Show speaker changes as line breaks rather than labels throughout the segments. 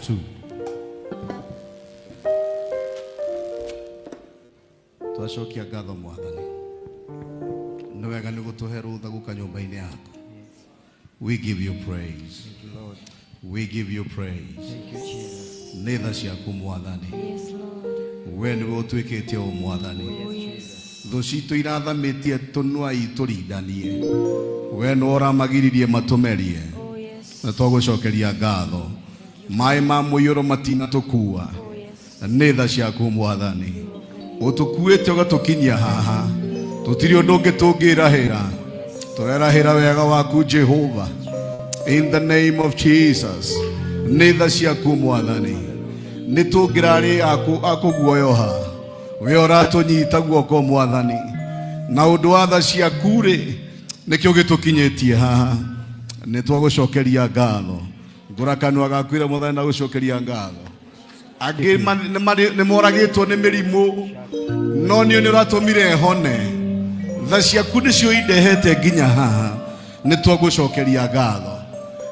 2. Twashokia ngatho Mwathani nĩ wega nĩ gũtũhe rũtha gũka nyũmba-inĩ yaku. We give you praise.
Thank you, Lord.
We give you praise.
Thank you, Jesus.
Nĩ tha ciaku Mwathani.
Yes, Lord.
We nĩwe ũtwĩkĩte o Mwathani.
Oh, yes.
Thũ citũ irathamĩtie tũnua itũrindanie. We nĩwe ũramagiririe matũmerie.
Oh, yes.
Na twagũcokeria ngatho. Maĩ ma mũiyũro matinatũkua.
Oh, yes.
Nĩ tha ciaku Mwathani. Ũtũkuĩte ũgatũkinyia haha. Tũtirĩ ũndũ ũngĩ tũngĩrahĩra. Tũrerahĩra wega waku Jehova. In the name of Jesus. Nĩ tha ciaku Mwathani. Nĩ tũngĩrarĩ akũguoyoha. We ũratũnyita guoko Mwathani. Na ũndũ wa tha ciaku rĩ nĩkĩo gĩtũkinyĩtie haha. Nĩ twagũcokeria ngatho. Ngũra kanua gaku ĩra Mwathani na gũcokeria ngatho. Angĩ nĩ moragĩtwo nĩ mĩrimũ no niĩ nĩ ũratũmire hone. Tha ciaku nĩcio indehete nginya haha. Nĩ twagũcokeria ngatho.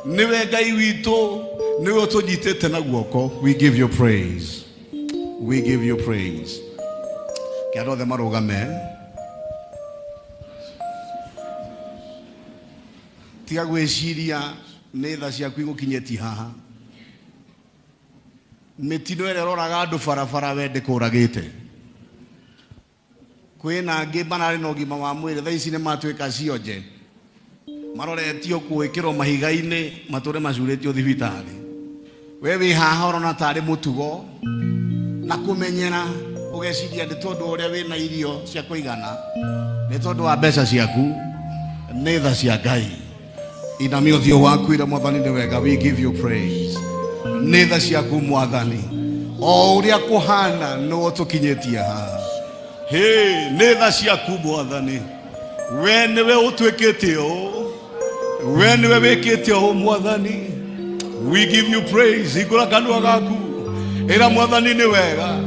Nĩwe Ngai witũ, nĩwe ũtũnyitĩte na guoko. We give you praise. We give you praise. Kĩandũ othe marũgame. Tiga gwĩciria nĩ tha ciaku igũkinyĩtie haha. Mĩtino ĩrĩa ũroraga andũ barabara we ndĩkũragĩte. Kwĩna angĩ mararĩ na ũgima wa mwĩrĩ thaa ici nĩ matuĩka cionje. Maroretio gwĩkĩrwo mahiga-inĩ matũre macurĩtio thibitarĩ. We wĩ haha ũrona tarĩ mũtugo na kũmenyera ũgeciria nĩ tondũ ũrĩa wĩna irio cia kũigana, nĩ tondũ wa mbeca ciaku. Nĩ tha cia Ngai. Inamia ũthiũ waku ĩra Mwathani nĩ wega. We give you praise. Nĩ tha ciaku Mwathani. O ũrĩa kũhana nĩwe ũtũkinyĩtie haha. Hey, nĩ tha ciaku Mwathani. We nĩwe ũtwĩkĩte ũũ. We nĩwe wĩkĩte ũũ Mwathani. We give you praise. Hingũra kanua gaku ĩra Mwathani nĩ wega.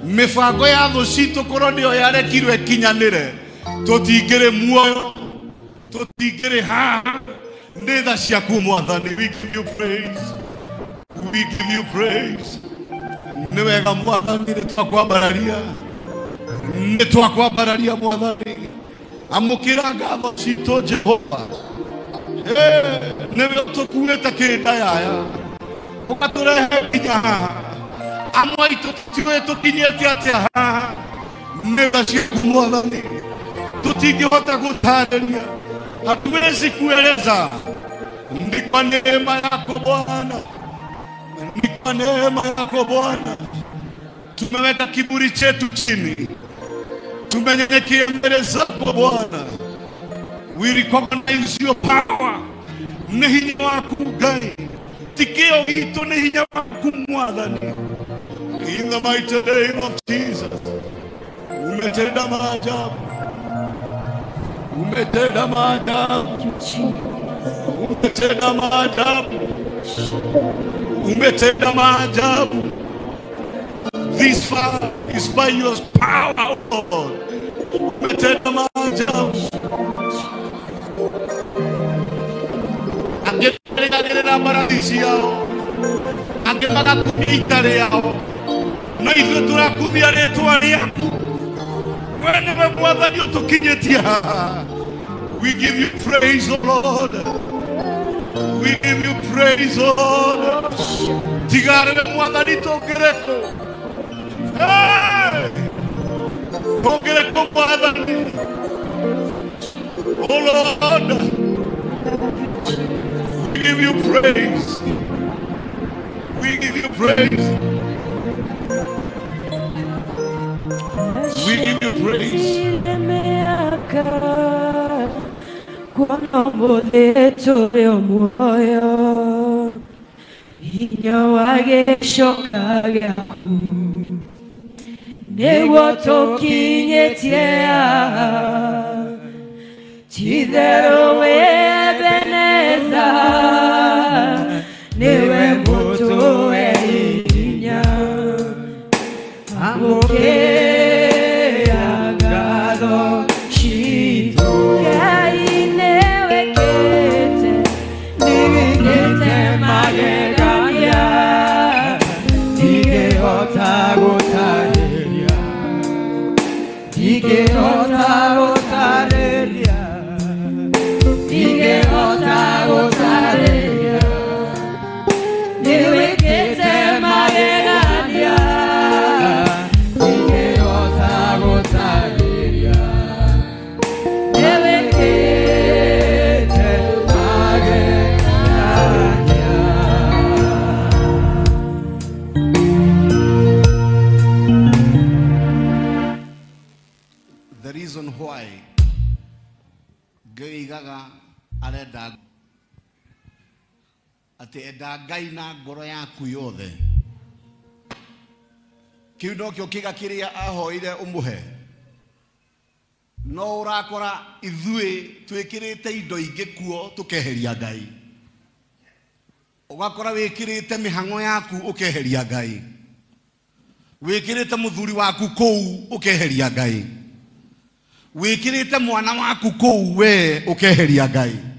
Mĩbango ya thũ citũ korwo nĩyo yarekirwo ĩkinyanĩre, tũtingĩrĩ muoyo, tũtingĩrĩ haha. Nĩ tha ciaku Mwathani. We give you praise. We give you praise. Nĩ wega Mwathani, nĩ twakwambararia. Nĩ twakwambararia Mwathani. Amũkĩra ngatho citũ Jehova. Nĩwe ũtũkuĩte kĩndayaya ũgatũrehe nginya haha. Amwe aitũ tũtiũĩ tũkinyĩte atĩa haha. Nĩ tha ciaku Mwathani. Tũtingĩhota gũtarĩria, hatuwezi kueleza. Ni kwa neema yako Bwana. Ni kwa neema yako Bwana. Tumeweka kiburi chetu chini. Tumenyenyekea mbele zako Bwana. We recognize your power. Ni hinya wako Ngai. Tikio hito ni hinya wako Mwathani. In the mighty name of Jesus. Umetenda maajabu. Umetenda maajabu. Umetenda maajabu. Umetenda maajabu. This far is by your power, Lord. Umetenda maajabu. Angetelea maradhi yao. Angetaka kuita leo. Na hivyo tunakumbia rĩtwa rĩaku. Wewe ndiwe Mwathani ũtũkinyĩtie haha. We give you praise, O Lord. We give you praise, O Lord. Tigarele Mwathani tũngĩrĩkũ. Tũngĩrĩkũ Mwathani. O Lord. We give you praise. We give you praise. We give you praise.
Cuando modesto de moyo, inyo age shokaga, ne woto kinyetia, chidero ebeneza, newe moto einya, amoke.
ati enda Ngai na ngoro yaku yothe kiu nokio kiga kiria ahoire umuhe no urakora ithui twikirite indo ingi kuo tukeheria Ngai ugakora wikirite mihango yaku ukeheria Ngai wikirite muthuri waku kou ukeheria Ngai wikirite mwana waku kou we ukeheria Ngai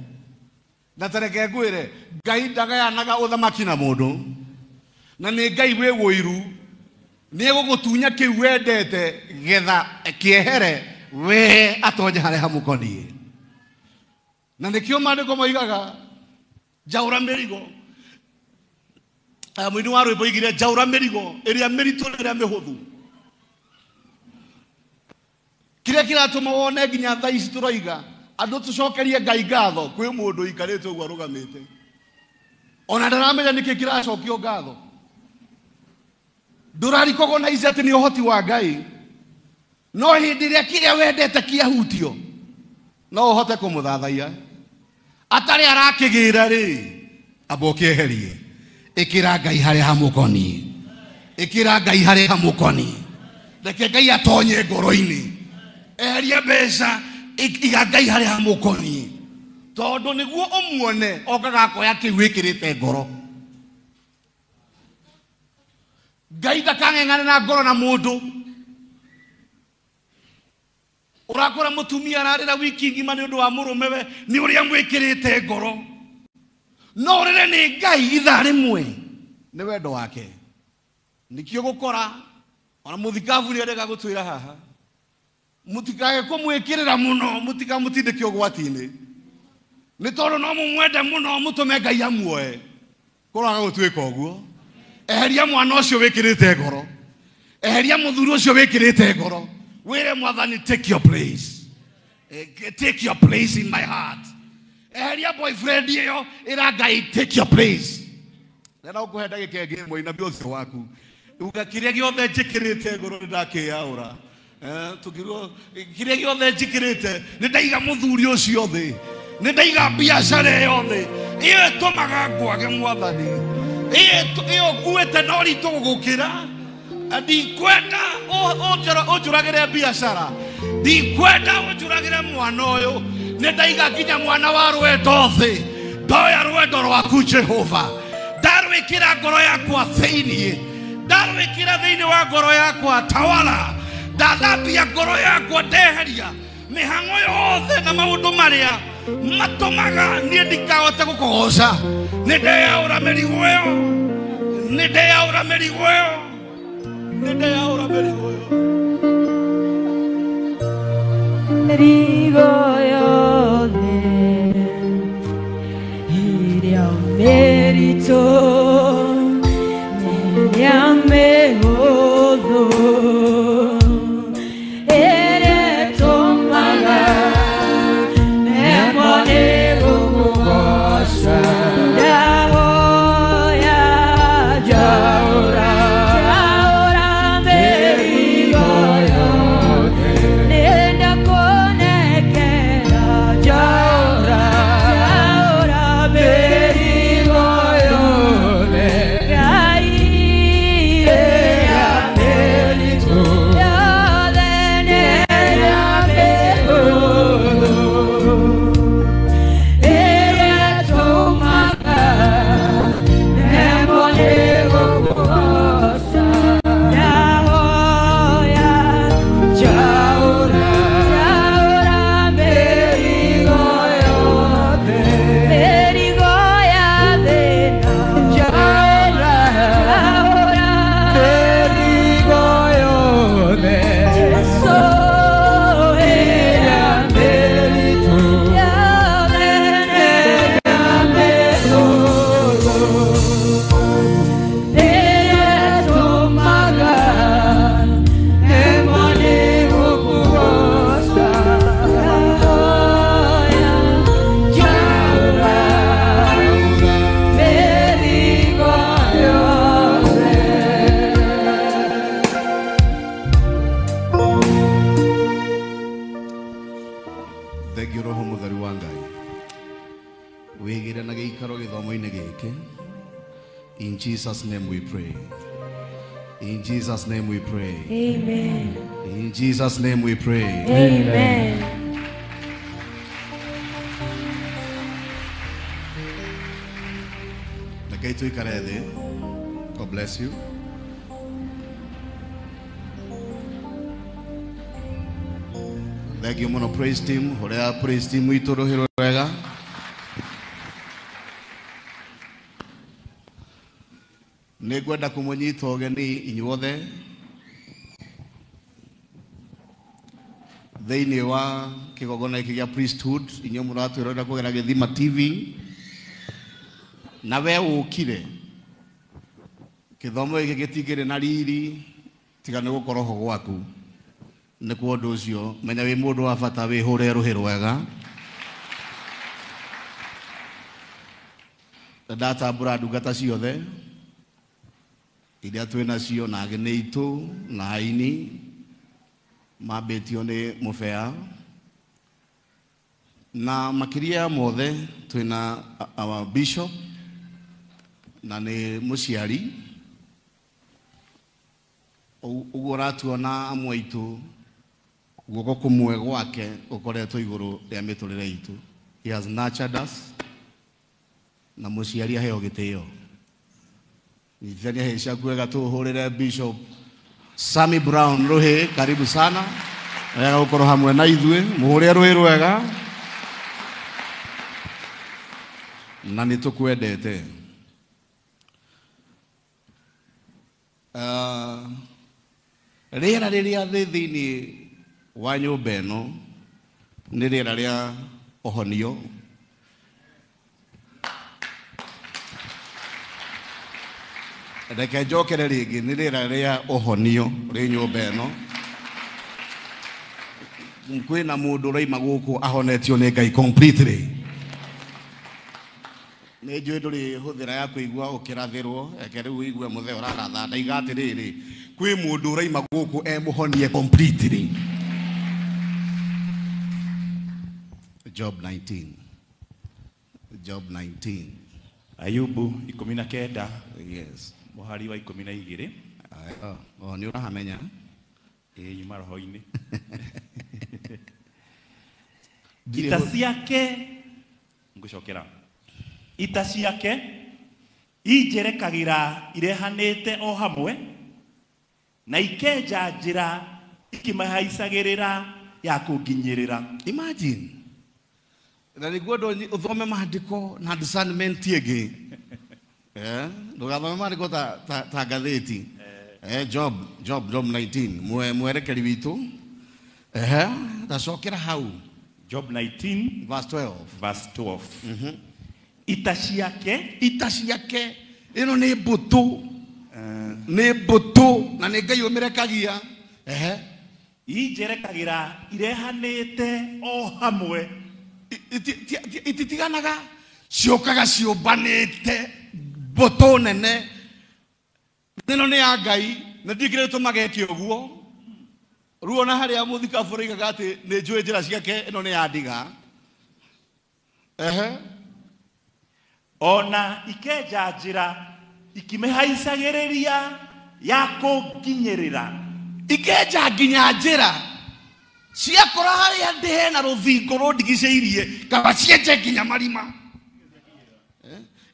na tareke ngwire Ngai ndagayanaga uthamaki na mundu na ni Ngai we woiru ni gugutunya kiu wendete getha kiehere we atonye hare hamukoni na nikio mandiko moigaga jaura merigo mwini wa rwimbo igire jaura merigo iria meritu iria mihuthu kiria kiratuma wone nginya thaa ici turoiga andu tucokerie Ngai ngatho kwi mundu ikarite uguo arugamite ona ndaramenya niki kiracokio ngatho ndurarikogo na izati ni uhoti wa Ngai no hindi ria kiria wendete kiahutio no uhote kumuthathaia atari arakigira ri abokieherie ikira Ngai hare hamukoni ikira Ngai hare hamukoni reke Ngai atonye ngoro-ini eheria mbeca iga Ngai hare hamukoni tondu niguo umuone okaga koya kiu wikirite ngoro Ngai ndakang'eng'ane na ngoro na mundu urakora mutumia ararira wiki ngima ni undu wa murume we ni uria mwikirite ngoro no rire ni Ngai ithaa rimwe ni wendo wake nikio gukora ona muthikavu ni arega gutwira haha mutikage kumwikirira muno mutikamutindike ugwati-ini ni tondu no mumwende muno mutume Ngai amuoe kuraga gutwika uguo eheria mwana ucio wikirite ngoro eheria muthuri ucio wikirite ngoro wire mwathani take your place take your place in my heart eheria boyfriend iyo ira Ngai take your place nena ukuhenda gikenge mwe na biothe waku ugakiria giothe njikirite ngoro ndakiyaura tukirwo kiria giothe njikirite ni ndaiga muthuri ucio thi ni ndaiga biacara yothe iyo tumaga ngwage mwathani iyo kuete nori tugukira ndikwenda unjuragire biacara ndikwenda unjuragire mwana uyu ni ndaiga nginya mwana wa rwendo thi ndoya rwendo rwaku Jehova ndarwikira ngoro yakwa thiini ndarwikira thiini wa ngoro yakwa tawala ndathambia ngoro yakwa ndeheria mihango yothe na maundu maria matumaga nie ndikahote gukugoca ni ndeyaura mirigo iyo ni ndeyaura mirigo iyo ni ndeyaura mirigo iyo
mirigo yothe iria merito niria mehuthu
Nenda koneke Jesus' name we pray. In Jesus' name we pray.
Amen.
In Jesus' name we pray.
Amen.
God bless you. Thank you, mono praise team. Horea praise team itoro hero wega. Negwenda kumunyita ogeni inyuothe thĩinĩ wa kĩgongona gĩkĩ gĩa priesthood inyuĩ mũratwĩrorera kũgerera Gĩthima TV na we ũkire gĩthomo gĩkĩ gĩtingĩrĩ na riri tiga nĩ gũkorwo ho gwaku nĩ kwa ũndũ ũcio menya wĩ mũndũ wa bata wĩhũre rũhĩ rwega ndatambũra ndungata ciothe iria twĩnacio na ageni aitũ na aini mambĩtio nĩ mũbea na makĩria mothe twĩna our bishop na nĩ mũciari ũguo ũratuona amwe aitũ guoko kũmwe gwake ũkoretwo igũrũ rĩa mĩtũrĩre itũ. He has nurtured us na mũciari aheo gĩtĩo. Nithania hesha kuweka tu hurire Bishop Sammy Brown rohe karibu sana wega gukoro hamwe na ithue muhure rohe rwega na nitukwendete rĩera rĩrĩa thĩ thĩinĩ wa nyũmba ĩno nĩ rĩera rĩa ũhonio. Reke njokere rĩngĩ nĩ rĩera rĩa ũhonio rĩ nyũmba ĩno. Kwĩna mũndũ ũraima gũkũ ahonetio nĩ Ngai completely. Nĩ njũĩ ndũrĩ hũthĩra ya kũigua ũkĩrathĩrwo reke rĩu ũigue mũthee ũraratha ndaiga atĩrĩrĩ kwĩ mũndũ ũraima gũkũ mũhonie completely. Job 19. Job 19.
Ayubu 19.
Yes.
Muhari wa 12.
Nĩ ũrahamenya
Nyuma roho-inĩ. Ita ciake ngucokera. Ita ciake ijerekagĩra irehanĩte o hamwe na ikenja njĩra ikimahaicagĩrĩra ya kũnginyĩrĩra.
Imagine. Na nĩguo ũthome maandĩko na discernment ĩngĩ. Ndugathome maandĩko ta ngathĩti. Job 19 mwerekeri witũ. Tacokera hau.
Job 19 verse 12. Ita ciake ĩno nĩ mbũtũ. Nĩ mbũtũ na nĩ Ngai ũmĩrekagia. Ijerekagĩra irehanĩte o hamwe.
Ititiganaga ciũkaga ciũmbanĩte mbũtũ nene. Ĩno nĩ ya Ngai na ndikĩrĩtwo mageke ũguo. Ruo na harĩa mũthikabu roigaga atĩ nĩ njũĩ njĩra ciake ĩno nĩ ya ndiga.
Ona ikenja njĩra ikimĩhaicagĩrĩria ya kũnginyĩrĩra. Ikenja nginya njĩra ciakora harĩa ndĩ hena rũthingo rũndigicĩirie kaba cienje nginya marima.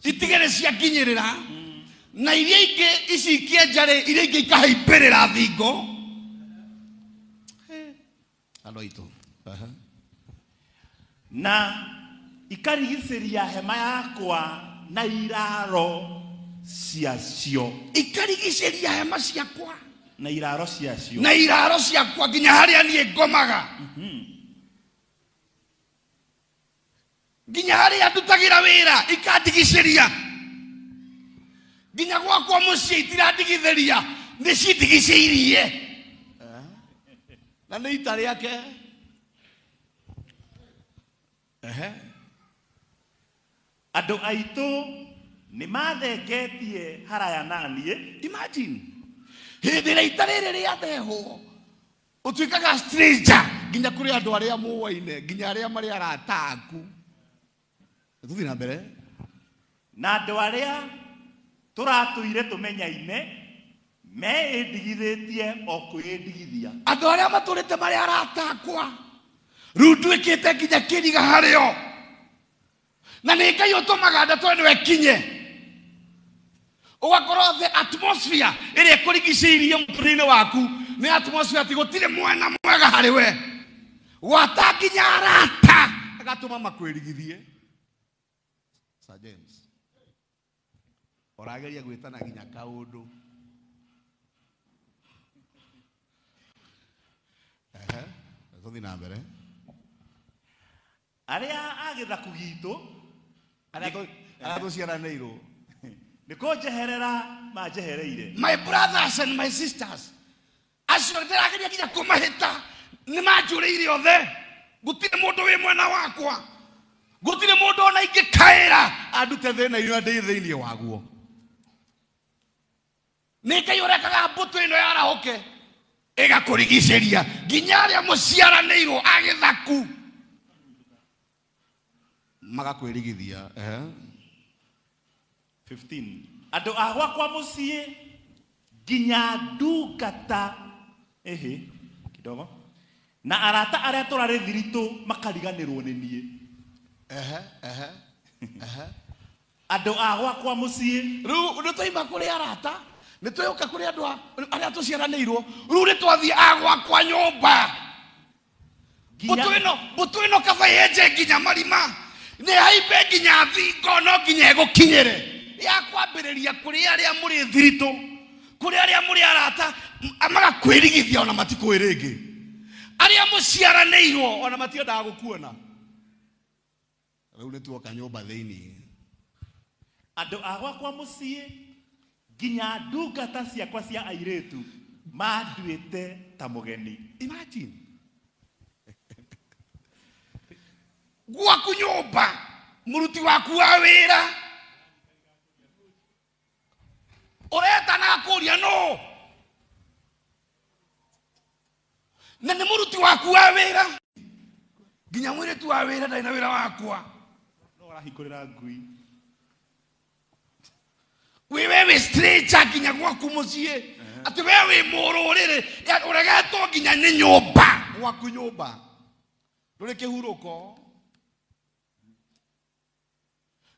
Itigere cianginyĩrĩra na iria ingĩ ici ikĩenja iria ingĩ ikahaimbĩrĩra thingo. Andũ aitũ. Na ikarigicĩria hema yakwa na iraro ciacio. Ikarigicĩria hema ciakwa na iraro ciacio. Na iraro ciakwa nginya harĩa niĩ ngomaga. Nginya harĩa ndutagĩra wĩra ikandigicĩria. Nginya gwakwa mũciĩ itirandigithĩria nĩ cindigicĩirie. Na nĩ ita rĩake. Andũ aitũ nĩ mathengetie haraya na niĩ. Imagine. Hĩndĩ ĩrĩa ita rĩrĩ rĩathehwo ũtuĩkaga stranger nginya kũrĩ andũ arĩa mũũaine nginya arĩa marĩ arata aku. Tũthiĩ na mbere. Na andũ arĩa turatuire tumenyaine meindigithĩtie o kwĩndigithia.
Andũ arĩa matũrĩte marĩ arata akwa rĩu nduĩkĩte nginya kĩriga harĩo, na nĩ Ngai ũtũmaga ndeto ĩno ĩkinye. Ũgakorwo the atmosphere ĩrĩa ĩkũrigicĩirie mũtũrĩre-inĩ waku nĩ atmosphere atĩ gũtirĩ mwena mwega harĩ we, gwata nginya arata agatũma makwĩrigithie. Sir James, ũrageria gwĩtana nginya kaũndũ. Tũthiĩ na mbere.
Arĩa a gĩthaku gitũ
arĩa tũciaranĩirwo
nĩkũnjeherera manjehereire.
My brothers and my sisters, acio ndĩrageria nginya kũmahĩta nĩ manjũrĩire othe. Gũtirĩ mũndũ wĩ mwena wakwa, gũtirĩ mũndũ ona ingĩkaĩra andute thĩna iria ndĩ thĩinĩ waguo. Nĩ Ngai ũrekaga mbũtũ ĩno yarahũke ĩgakũrigicĩria nginya arĩa mũciaranĩirwo a gĩthaku magakwĩrigithia.
15 andũ a gwakwa mũciĩ nginya ndungata kidogo na arata arĩa tũrarĩ thiritũ makariganĩrwo nĩ niĩ. Andũ a gwakwa mũciĩ
rĩu nĩtũima kũrĩ arata, nĩtũyũka kũrĩ andũ arĩa tũciaranĩirwo, rĩu nĩtwathiĩ a gwakwa nyũmba. Mbũtũ ĩno kaba yenje nginya marima, nĩ haimbe nginya thingo, no nginya ĩgũkinyĩre ya kwambĩrĩria kũrĩ arĩa mũrĩ thiritũ, kũrĩ arĩa mũrĩ arata magakwĩrigithia ona matikũĩ rĩngĩ, arĩa mũciaranĩirwo ona matiendaga gũkuona. Rĩu nĩtuoka nyũmba thĩinĩ.
Andũ a gwakwa mũciĩ nginya ndungata ciakwa cia airĩtu manduĩte ta mũgeni.
Imagine. Gwaku nyũmba mũruti waku wa wĩra ũretanaga kũria no, na nĩ mũruti waku wa wĩra nginya mũirĩtu wa wĩra ndarĩ na wĩra wakwa,
no ũrahingũrĩra ngui.
Wĩ stranger nginya gwaku mũciĩ, atĩ we wĩ mũrũrĩrĩ ũregetwo nginya nĩ nyũmba. Gwaku nyũmba ndũrĩ kĩhurũko.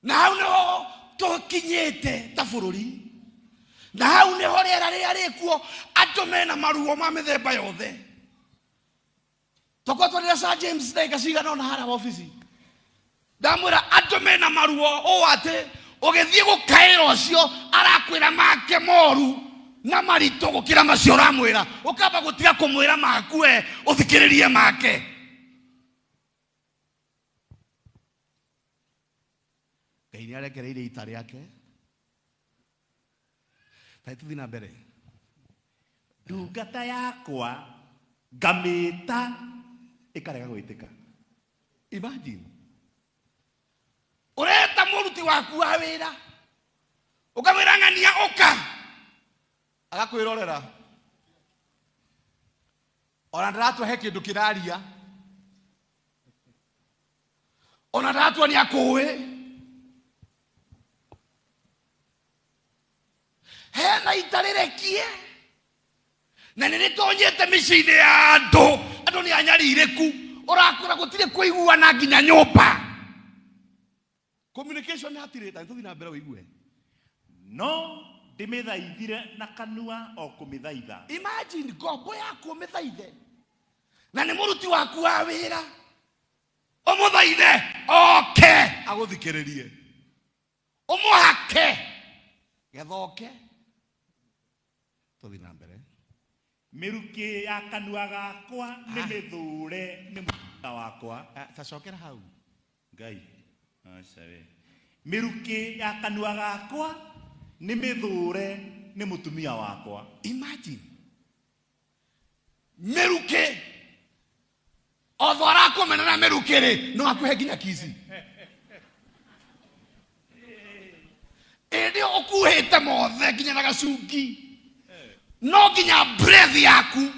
Na hau nĩho tũkinyĩte ta bũrũri, na hau nĩho rĩera rĩrĩa rĩkuo andũ mena maruo ma mĩthemba yothe. Tũkorwo tũrĩra Sir James ndagĩka cigana ona harĩa ofici, ndamwĩra andũ mena maruo ũũ atĩ ũgĩthiĩ gũkaĩra ũcio arakwĩra make moru na maritũ gũkĩra macio ũramwĩra, ũkamba gũtiga kũmwĩra maku we ũthikĩrĩrie make. Ngai nĩarekereire ita rĩake. Tai tũthiĩ na mbere.
Ndungata yakwa ngamĩta ĩkarega gwĩtĩka.
Imagine. Ũreta mũruti waku wa wĩra ũkamwĩra ng'ania ũka, agakwĩrorera ona ndaratũhe kĩndũ kĩraria, ona ndaratũa nĩ akũĩ. Hena ita rĩrekie na nĩrĩtonyete mĩciĩ-inĩ ya andũ nĩ anyarirĩku, ũrakwĩra gũtirĩ kũiguana nginya nyũmba. Communication hatirĩ. Ta tũthiĩ na mbere ũigue.
No ndĩmĩthaithire na kanua o kũmĩthaitha.
Imagine ngombo yaku ũmĩthaithe na nĩ mũruti waku wa wĩra, ũmũthaithe oke agũthikĩrĩrie, ũmũhake gethoke. Tũthiĩ na mbere.
Mĩrukĩ ya kanua gakwa nĩ mĩthure nĩ mũtumia wakwa.
Ta cokera hau.
Ngai acawe. Mĩrukĩ ya kanua gakwa nĩ mĩthure nĩ mũtumia wakwa.
Imagine. Mĩrukĩ otho arakũmena na mĩrukĩ rĩ no akũhe nginya kici. Ĩndĩ ũkuhĩte mothe nginya na gacungi, no nginya breath yaku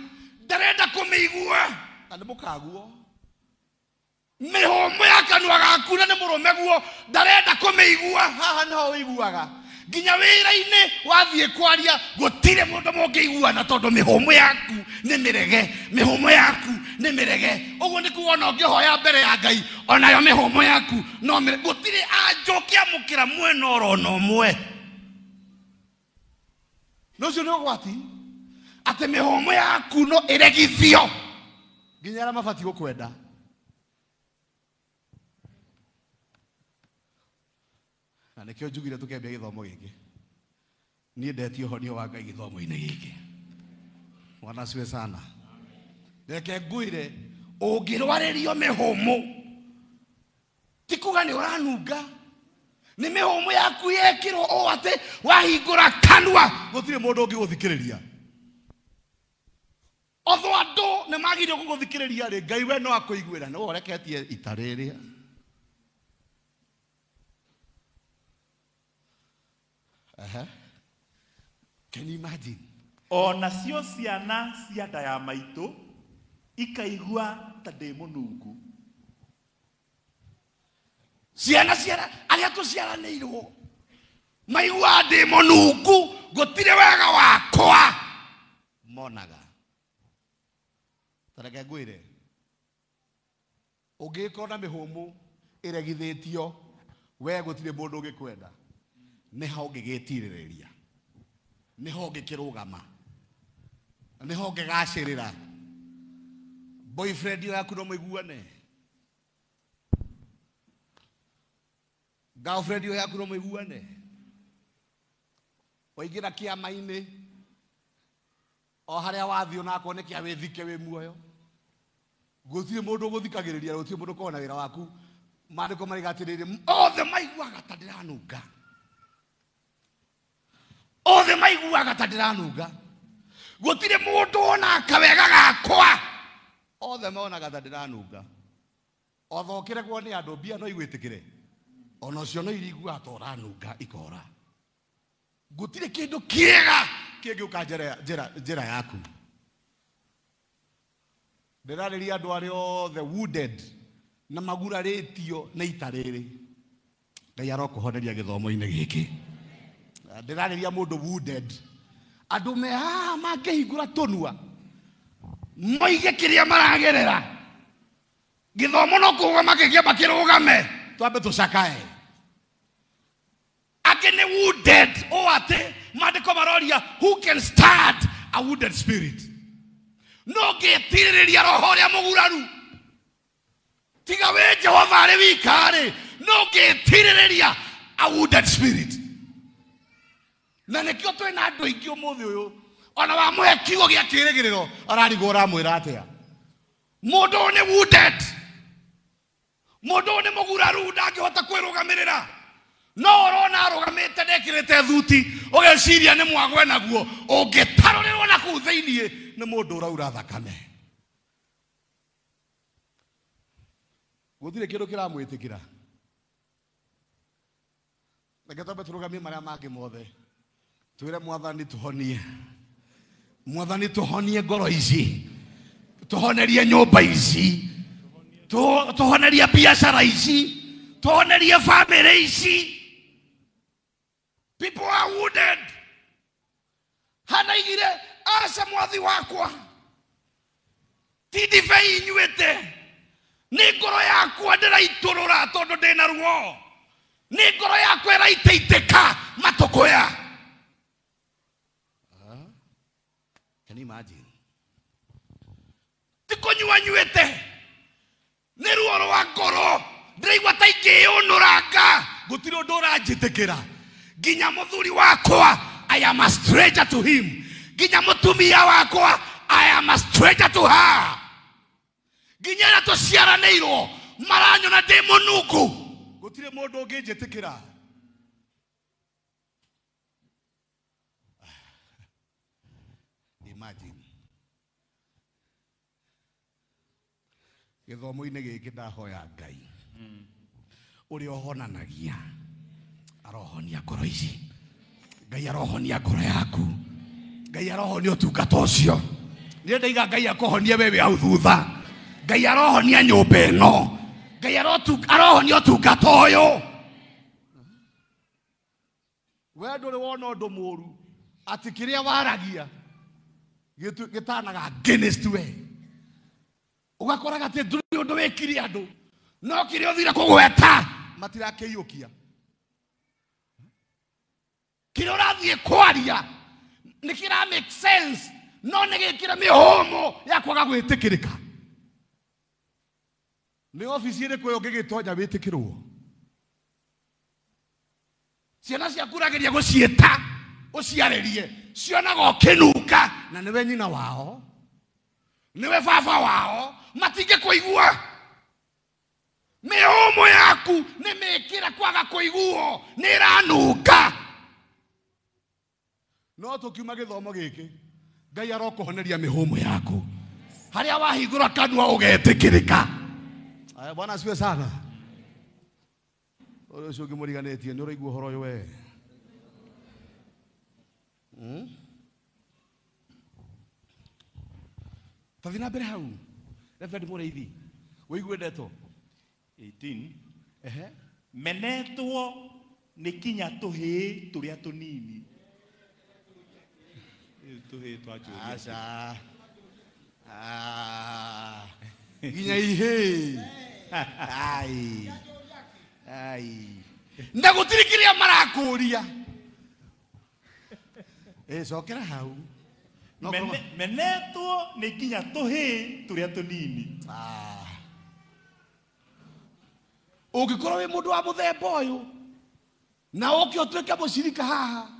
ndarenda kũmĩigua. Na nĩ mũkaguo. Mĩhũmũ ya kanua gaku na nĩ mũrũme guo ndarenda kũmĩigua. Haha nĩho wĩiguaga Nginya wira-ini wathie kwaria gutire mundu mungiguana tondu mihumu yaku ni mirege, mihumu yaku ni mirege. Uguo ni kuona ungihoya mbere ya Ngai onayo mihumu yaku no gutire anjokia mukira mwena orono mwe. No cio no gwati ate mihumu yaku no iregithio nginya ara mabati gukwenda. Na nikio njugire tukembia githomo giki nie ndetio honio wa Ngai githomo-ini giki. Mwana siwe sana. Reke ngwire ungirwaririo mihumu tikuga ni uranunga ni mihumu yaku yekirwo o ate wahingura kanwa gutire mundu ungiguthikiriria. Otho andu ni magire kuguthikiriria ri Ngai we no akuiguira no oreketie itariria. Can you imagine?
Ona cio ciana cia nda ya maitu ikaigua ta ndi munungu.
Ciana aria tuciaranĩirwo maigua ndi munungu gutire wega wakwa monaga. Tareke ngwire ungikona mihumu iregithĩtio we gutire mundu ungikwenda niho ungigitirĩrĩria, niho ungikirugama, niho ungigacĩrĩra. Boyfriend yaku no muiguane, girlfriend yaku no muiguane, waingira kiama-ini o haria wathio nako nikia withike wi muoyo gutire mundu guthikagiriria, gutire mundu kona wira waku. Maandiko marigatirĩrĩ othe maiguaga ta ndiranunga, othe maiguaga ta ndiranunga, gutire mundu ona kawega gakwa, othe monaga ta ndiranunga. Othokire kwa ni andu mbia no igwitikire ona ucio no iriguaga ta uranunga ikora. Gutire kindu kiega kingiuka njira yaku. Ndirariria andu aria othe wounded na maguraritio na itariri. Ngai arokuhoneria githomo-ini giki. Ndirariria mundu wounded, andu me haha mangihingura tunua moige kiria maragerera. Githomo no kuga makigia makirugame twambe tucakae. Akene wounded o ate maandiko maroria who can start a wounded spirit. No getiriria roho ria muguraru tiga we Jehova ari wikari, no getiriria a wounded spirit. Na nikio twina andu aingi umuthi uyu ona wa mwe kiugo gia kirigiriro ararigo uramwira atia mundu ni wounded, mundu ni muguraru ndangihota kwirugamirira. No urona arugamite ndekirite thuti ugeciria ni mwagwe naguo ungitarũrĩrwo na kuu thĩinĩ nĩ mũndũ ũraura thakame. Gũtirĩ kĩndũ kĩramwĩtĩkĩra. Reke twambe tũrũgamie marĩa mangĩ mothe twĩre Mwathani tũhonie. Mwathani tũhonie ngoro ici, tũhonerie nyũmba ici, tũhonerie biacara ici, tũhonerie family ici. People are wounded. Hanaigire aca mwathi wakwa ti ndibei inyuĩte, nĩ ngoro yakwa ndĩraitũrũra tondũ ndĩna ruo, nĩ ngoro yakwa ĩraitaitĩka matũkũya. Can you imagine? Ti kũnyua nyuĩte, nĩ ruo rwa ngoro ndĩraigua ta ingĩyũnũranga, gũtirĩ ũndũ ũranjĩtĩkĩra. Nginya mũthuri wakwa I am a stranger to him, nginya mũtumia wakwa I am a stranger to her. Nginya na tũciaranĩirwo maranyona ndĩ mũnungu, gũtirĩ mũndũ ũngĩnjĩtĩkĩra. Imagine gĩthomo-inĩ gĩkĩ ndahoya Ngai ũrĩa ũhonanagia arohonia ngoro ici. Ngai arohonia ngoro yaku, Ngai arohonia ũtungata ũcio. Niĩ ndaiga Ngai akũhonie wewe hau thutha, Ngai arohonia nyũmba ĩno, Ngai arohonia ũtungata ũyũ. we nduri wona undu muru ati kiria waragia gitanaga against we ugakoraga ati nduri undu wekire andu no kire uthira kugweta matirakeiyukia kire urathie kwaria nikira make sense no nigikira mihomo ya kwaga gwitikirika ni ofisi iri kwe ungigitonya witikirwo ciana ciakurageria gucieta uciarerie cionaga ukinuka na niwe nyina wao niwe baba wao matinge kuigua mihomo yaku ni mikira kwaga kuiguo ni iranuka no tukiuma githomo giki Ngai arokuhoneria mihomo yaku haria wahingura kanua ugetikirika. Aya Bwana asifiwe sana. Oyo cio ngimuriganetie ni uraigua horo uyu we tathina mbere hau Reverend Mureithi wigue ndeto
18 menetwo ni kinya tuhi turia tunini tuhi twachuria
aca ginya ihe ai ndagutirikiria marakuria cokera hau
menetwo ni kinya tuhi turia tunini
ungikorwo wi mundu wa muthemba uyu na uke utwike mucirika haha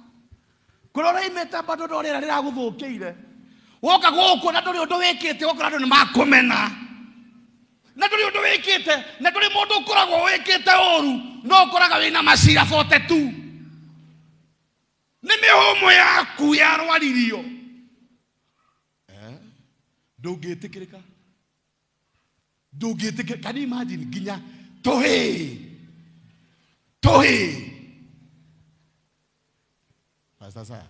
kurora imeta bado ndorera riraguthukiire woka guku na nduri undu wikite gukora andu ni makumena na nduri undu wikite na nduri mundu ukoragwo wikite uru no ukoraga wina macira 42 ni mihomo yaku yarwaririo ndungitikirika can you imagine ginya tuhi sasa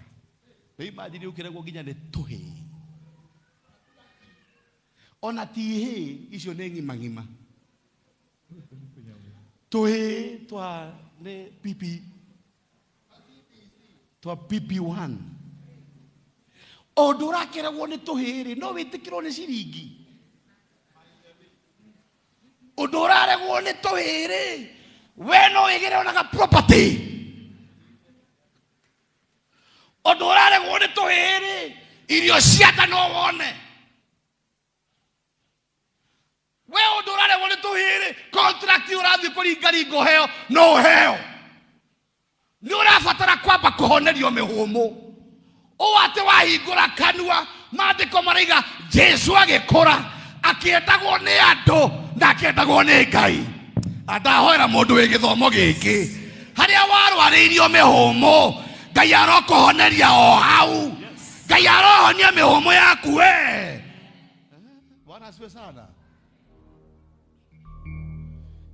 imagine ukirego ginya ni tuhi ona tihi icio ni ngima tuhi twa ni pipi twa PP1 undu urakeragwo ni tuhiri no witikirwo ni ciringi undu uraregwo ni tuhiri we no wigire onaga property undu uraregwo ni tuhiri irio ciata no wone we undu uraregwo ni tuhiri contract urathi kuringaringo heo no heo ni urabatara kwamba kuhonerio mihumo owate wahingura kanua maandiko maraiga Jesu agikura akiendagwo ni andu na akiendagwo ni Ngai ndahoera mundu wi githomo giki haria warwaririo mihumo Ngai arokuhoneria o hau Ngai arohonia mihumo yaku we. Bwana asifiwe sana.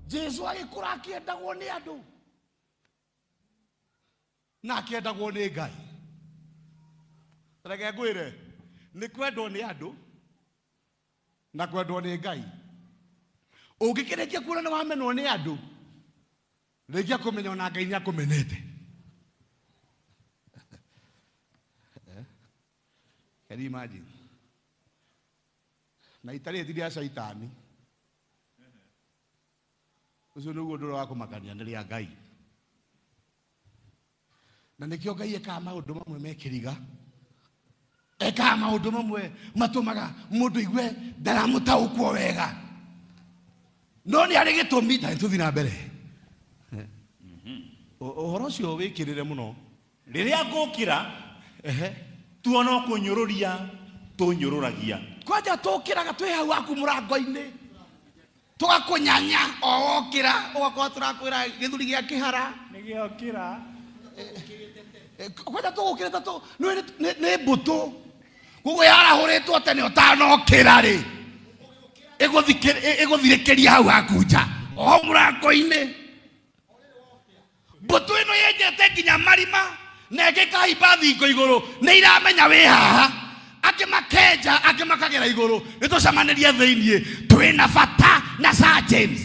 Jesu agikura akiendagwo ni andu na akiendagwo ni Ngai. Reke ngwire ni kwendwo ni andu na kwendwo ni Ngai. Ungikirekia kuona na wamenwo ni andu rekia kumenya na Ngai ni akumenete. Can you imagine? Na itari thiria shaitani ucio niguo ndoro wa kumakania ni ria Ngai. Na nikio Ngai eka maundu mamwe mekiriga eka maundu mamwe matumaga mundu igwe ndaramutaukwo wega no ni ari gitumi nda tuthi na mbere uhoro ucio wikirire muno
riria ngukira tuona kunyururia tunyururagia
kwaja tukiraga twi hau aku murango-ini tugakunyanya okira ugakorwo turakwira githuri gia kihara
ni giokira
kwaja tugukira tatu ni mbutu gugu yarahuritwo tene utanokira ri iguthirikiria hau hakunja o murango-ini mbutu ino yenjete nginya marima na gikaimba thingo iguru ni iramenya wi haha akimakenja akimakagera iguru nitucamanirie thiini twina bata na Sir James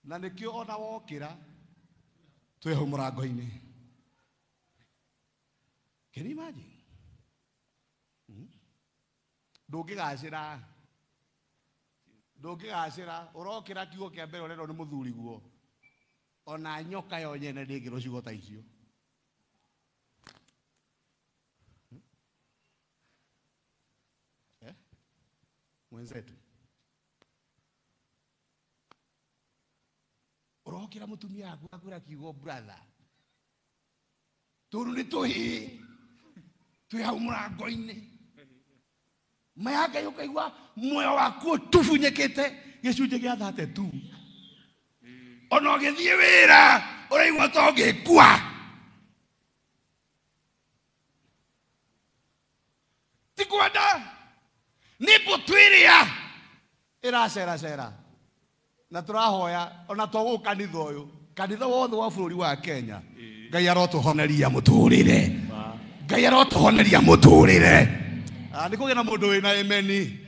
na nikio ona wokira twĩ hau mũrango-inĩ. Can you imagine? Ndũngĩgacĩra, ũrokĩra kiugo kĩa mbere ũrerwo nĩ mũthuri guo, ona nyoka yo nyene ndĩngĩrwo ciugo ta icio. Mwenzetu urokira mutumia waku akwira kiugo brother, turu ni twi hau mũrango-inĩ, mayaka yukaigua muoyo waku tubunyĩkĩte gĩcunjĩ gĩa 32, ona ũgĩthiĩ wĩra ũraigua ta ũngĩkua. Ti kwenda nipo twiria iraceracera na turahoya ona togu kanitha uyu, kanitha wothe wa bũrũri wa Kenya, Ngai arotuhoneria mũtũrĩre, Ngai arotuhoneria mũtũrĩre. Nĩ kũgĩa na mũndũ wĩna ameni.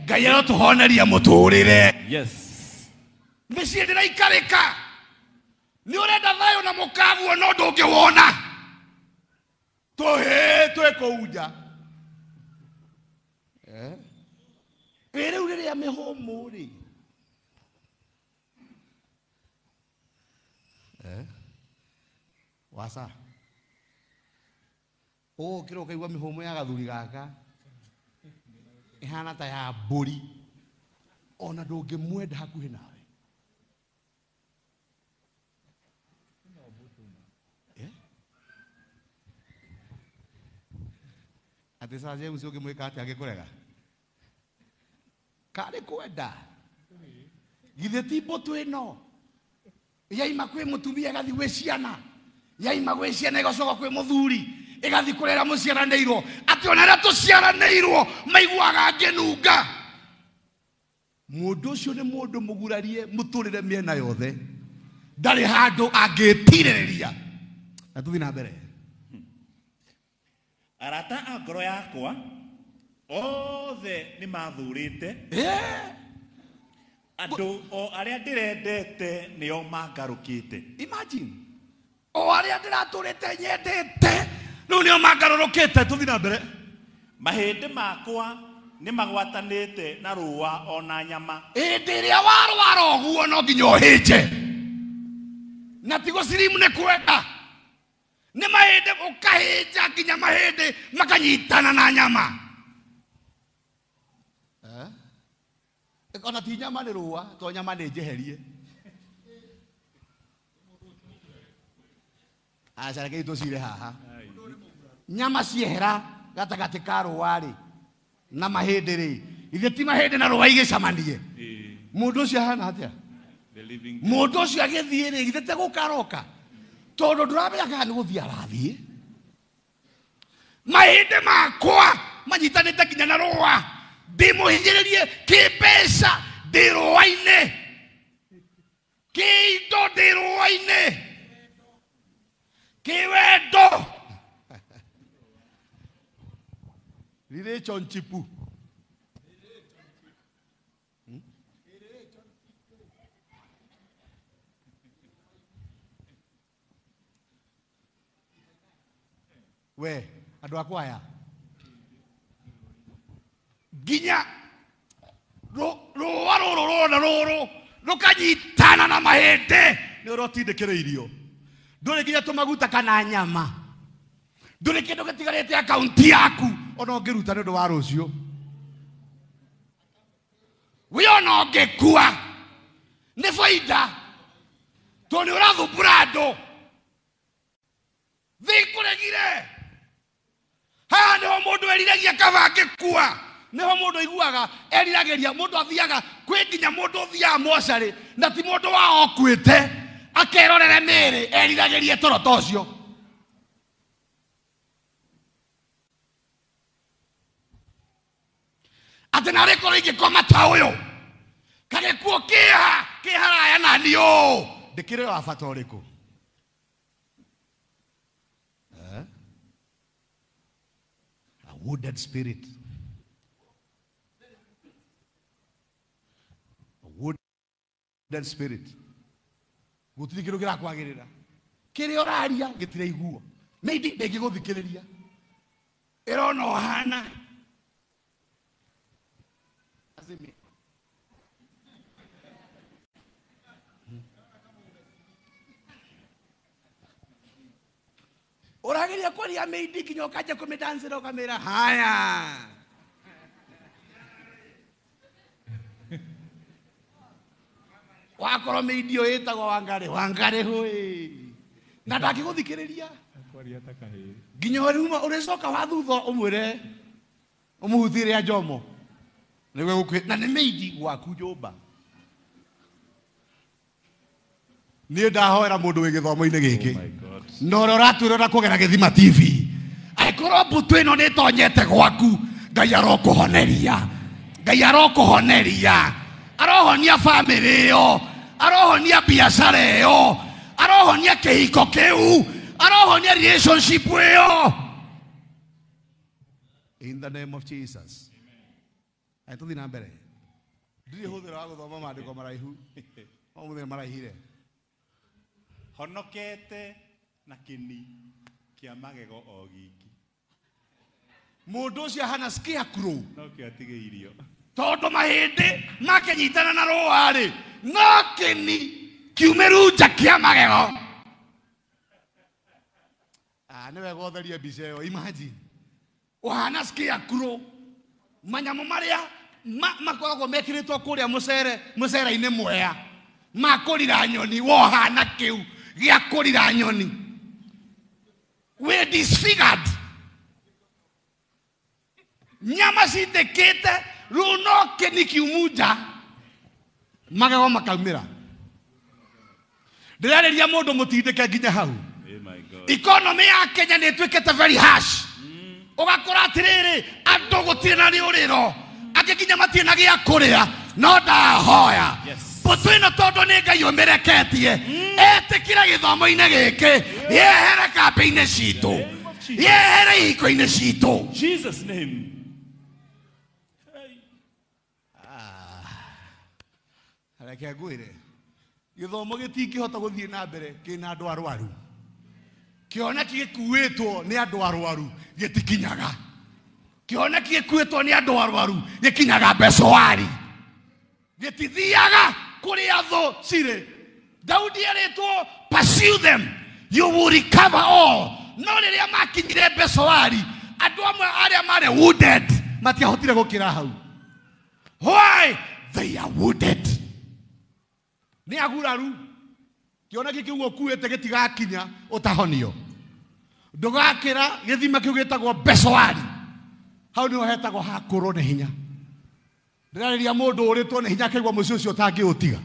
Ngai arotuhoneria mũtũrĩre.
Yes.
Mĩciĩ ndĩraikarĩka, nĩ ũrenda thayũ na mũkaguo no ndũngĩwona. Twĩ kũu nja. Rĩu rĩrĩa mĩhũmũ rĩ, wasa ũkĩra ũkaigua mĩhũmũ ya gathuri gaka ĩhana ta ya mbũri, ona ndũngĩmwenda hakuhĩ nawe. Atĩ Sir James ũngĩmwĩka atĩ angĩkũrega karĩ kwenda githĩ ti mbũtũ ĩno yaima kwĩ mũtumia ĩgathi gwĩ ciana, yaima gwĩ ciana ĩgacoka kwĩ mũthuri ĩgathi kũrera mũciaranĩirwo, atĩ ona arĩa tũciaranĩirwo maiguaga ngĩnunga. Mũndũ ũcio nĩ mũndũ mũgurarie mũtũrĩre mĩena yothe, ndarĩ handũ angĩtirĩrĩria. Na tũthiĩ na mbere.
Arata a ngoro yakwa othe nĩ mathurĩte, andũ o arĩa ndĩrendete nĩo mangarũkĩte.
Imagine, o arĩa ndĩratũrĩte nyendete rĩu nĩo mangarũrũkĩte. Tũthiĩ na mbere.
Mahĩndĩ makwa nĩ magwatanĩte na rũa ona nyama.
Hĩndĩ ĩrĩa warwara ũguo no nginya ũhĩnje, na ti gũcirimu nĩ kwenda, nĩ mahĩndĩ ũkahĩnja nginya mahĩndĩ makanyitana na nyama. Ona ti nyama nĩ rũa, to nyama nĩ njeherie. Aca reke tũcire haha, nyama ciehera gatagatĩ ka rũa rĩ na mahĩndĩ rĩ, ithe ti mahĩndĩ na rũa igĩcamanie. Mũndũ ũcio ahana atĩa? Mũndũ ũcio agĩthiĩ rĩ ithe te gũkaroka, tondũ ndũramenya kana nĩ gũthiĩ arathiĩ. Mahĩndĩ makwa manyitanĩte nginya na rũa, ndĩmũhinyĩrĩrie kĩmbeca ndĩ rũa-inĩ, kĩindo ndĩ rũa-inĩ, kĩwendo relationship. We andũ akwa aya nginya rũa rũrũ rũna rũrũ rũkanyitana na mahĩndĩ nĩ ũrotindĩkĩrĩirio. Ndũrĩ nginya tũmaguta kana nyama, ndũrĩ kĩndũ gĩtigarĩte akaunti yaku ona ũngĩruta nĩ ũndũ wa rũciũ. We ona ũngĩkua nĩ baida, tondũ nĩ ũrathumbũra andũ. Thiĩ kũregire haha nĩho mũndũ eriragia kaba angĩkua, nĩho mũndũ aiguaga eriragĩria. Mũndũ athiaga kwĩ nginya mũndũ ũthiaga mocarĩ na ti mũndũ wao ũkuĩte, akerorere mĩĩrĩ eriragĩrie toro ta ũcio. Atĩ narĩ korwo ingĩkoma ta ũyũ kagĩkuo kĩharaya na niũ ndĩkĩrĩ wa bata ũrĩkũ? A wounded spirit, a wounded spirit, gũtirĩ kĩndũ kĩrakwagĩrĩra. kiri oraria gitire iguo maybe ndengiguthikiriria irona ohana azimi orageria kwaria maybe kinyo kaja kumidansira ukamera haya wakoro meidio etagwo wangare hoi na ndakiguthikiriria
Kwaria takahe.
nginya ruma urecoka wathutha umwire umuhuthire njomo niwe gukwe na ni meidi gwaku nyumba ni ndahoera mundu wi githomo-ini giki
Oh my God.
no ratwira kugera githima TV aikoro mbutu ino ni tonyete gwaku ngai arokuhoneria arohonia family yo arohonia biashara yo arohonia kihiko kiu arohonia relationship yo in the name of Jesus. Amen. Tuthi na mbere ndiri huthira wa guthoma maandiko maraihu o muthenya maraihire
honokete na kini kia magego o giki
mundu ucio hana scarecrow
No kiatige irio.
tondu mahindi makenyitana na ruari no kini kiumiruja kia magego niwe gotheria mbica ĩyo imagine uhana scarecrow manyamu maria makoragwo mekiritwo kuria mucere-ini mwea makurira nyoni wohana kiu gia kurira nyoni we disfigured nyama citekete runo kini kiumuja magego makaumira ndirareria mundu mutindike nginya hau
Oh my God.
economy ya Kenya ni twikete very harsh ugakora atiriri andu gutire na riuriro angikinya matie na gia kuria no ndahoya mbutu ino tondu ni ngai umireketie etikira githomo-ini giki yehere kambi-ini citu yehere ihiko-ini citu
Jesus name.
reke ngwire githomo gitingihota guthie na mbere kina andu arwaru kioneki gikuitwo ni andu arwaru gitikinyaga kioneki gikuitwo ni andu arwaru gikinyaga mbecoari gitithiaga kuria tho cire Daudi aritwo pursue them you will recover all no riria makinyire mbecoari andu amwe aria mare wounded matiahotire gukira hau why they are wounded ni aguraru kioneki kiu ukuite gitigakinya utahonio ndugakira githima kiu gitagwo mbecoari hau ni hetagwo hakuro ni hinya ndirareria mundu uritwo ni hinya kaigwa mucio ucio utangiutiga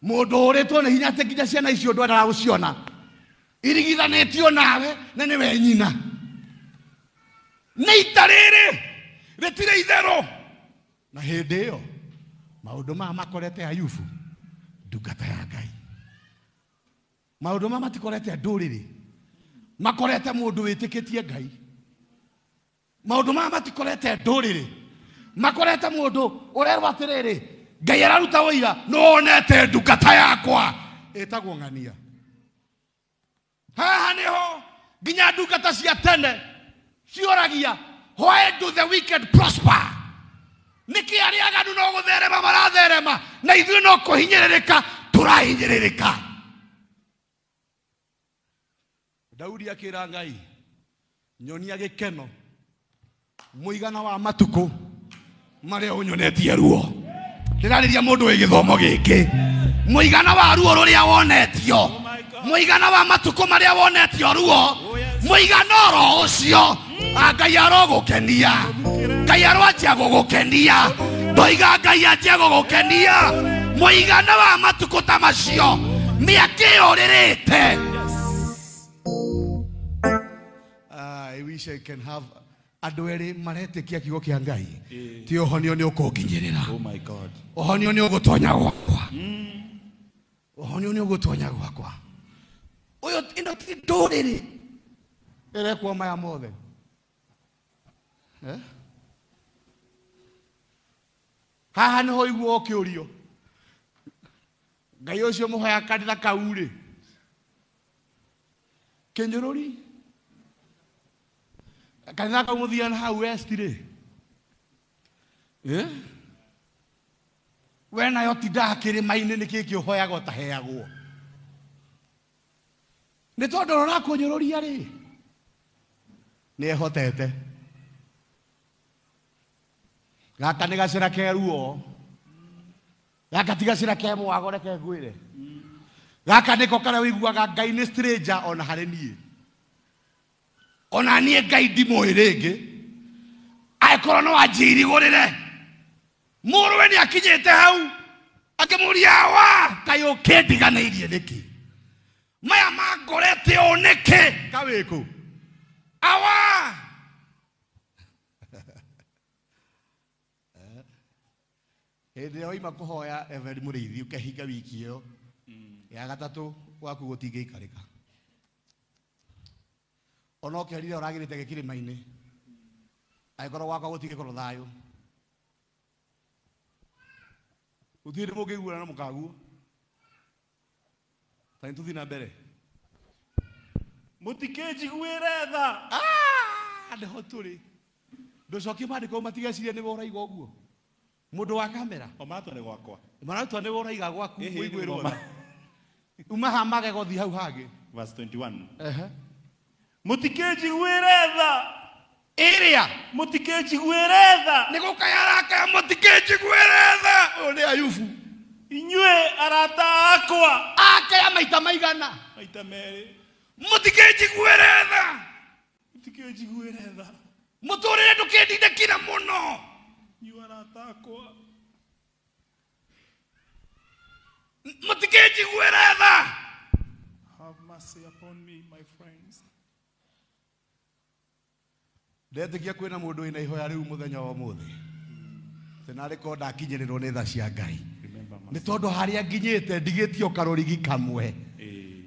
mundu uritwo ni hinya tekinya ciana icio ndwenda guciona irigithanitio nawe na niwe nyina ni itariri ritire ithero na hindi iyo maundu maya makorete Ayubu ndungata ya Ngai maundu maya matikorete nduriri makorete mundu witikitie Ngai maundu maya matikorete nduriri makorete mundu urerwa atiriri Ngai araruta wira no onete ndungata yakwa etagwo ng'ania haha niho nginya ndungata cia tene cioragia why do the wicked prosper niki aria aganu no gutherema maratherema na ithuĩ no kũhinyĩrĩrĩka tũrahinyĩrĩrĩka Daudi akĩra Ngai nyonia gĩkeno mũigana wa matukũ marĩa ũnyonetie ruo ndĩrarĩria mũndũ wĩ gĩthomo gĩkĩ mũigana wa ruo rũrĩa wonetio mũigana wa matukũ marĩa wonetio ruo mũigana oro ũcio Ngai arogũkenia Ngai arwanjia gũgũkenia ndoiga Ngai anjia gũgũkenia mũigana wa matukũ ta macio mĩaka ĩũrĩrĩte I wish I can have andu eri maretikia kiugo kia Ngai ti ohonio ni ukunginyirira
Oh my God.
ohonio ni ugutonya gwakwa ohonio ni ugutonya gwakwa uyo ino ti nduriri erekwo maya mothe haha niho iguo ukiurio Ngai ucio muhoya kanitha kauri Kenyorori kanitha kau muthia na hau west ri we nayo tinda kĩrĩma-inĩ nĩkĩ kĩũhoyagwo ta heagwo nĩ tondũ rora kũnyũrũria rĩ nĩ ehotete gaka nĩ gacĩra ke ruo gaka ti gacĩra ke mwago reke ngwĩre gaka nĩko karĩa wĩiguaga Ngai nĩ stranger ona harĩ niĩ ona niĩ Ngai ndimũĩ rĩngĩ angĩkorwo no anjirigũrĩre mũrũwe nĩ akinyĩte hau akĩmũria wa kaĩ ũkĩndiganĩirie nĩkĩ maya mangorete ũũ nĩkĩ kawĩkũ awa hĩndĩ ĩrĩa waima kũhoya Everett Mũrĩithi ũkehinga wiki ĩyo ya gatatũ gwaku gũtingĩikarĩka ona ũkerire ũragĩrĩte gĩkĩrĩma-inĩ angĩkorwo gwakwa gũtingĩkorwo thayũ gũtirĩ hĩndĩ mũngĩiguana na mũkaguo tani tũthiĩ na mbere
mũtikĩnjiguĩre tha
nĩho tũrĩ ndũcokie maandĩko matigecirie nĩwe ũraiga ũguo mũndũ wa kamera
omatwa nĩ gwakwa
maratwa nĩwe ũraiga gwaku mũiguĩrwo tha uma ha magego thi hau hangĩ
verse 21 mũtikĩnjiguĩre tha
ĩrĩa
mũtikĩnjiguĩre tha
nĩ gũkayarakaya mũtikĩnjiguĩre tha ũyũ nĩ Ayubu
inyuĩ arata akwa
akaya maita maigana
maita merĩ
mũtikĩnjiguĩre tha
mũtikĩnjiguĩre tha
mũtũrĩre ndũkĩndindĩkire mũno
inyuĩ arata akwa
mũtikĩnjiguĩre tha
have mercy upon me my friends
ndetĩkia kwĩna mũndũ wĩna ihoya rĩu mũthenya wa ũmũthĩ tena rĩkorwo ndakinyĩrĩrwo nĩ tha cia Ngai nĩ tondũ harĩa nginyĩte ndigĩtio karũrigi kamwe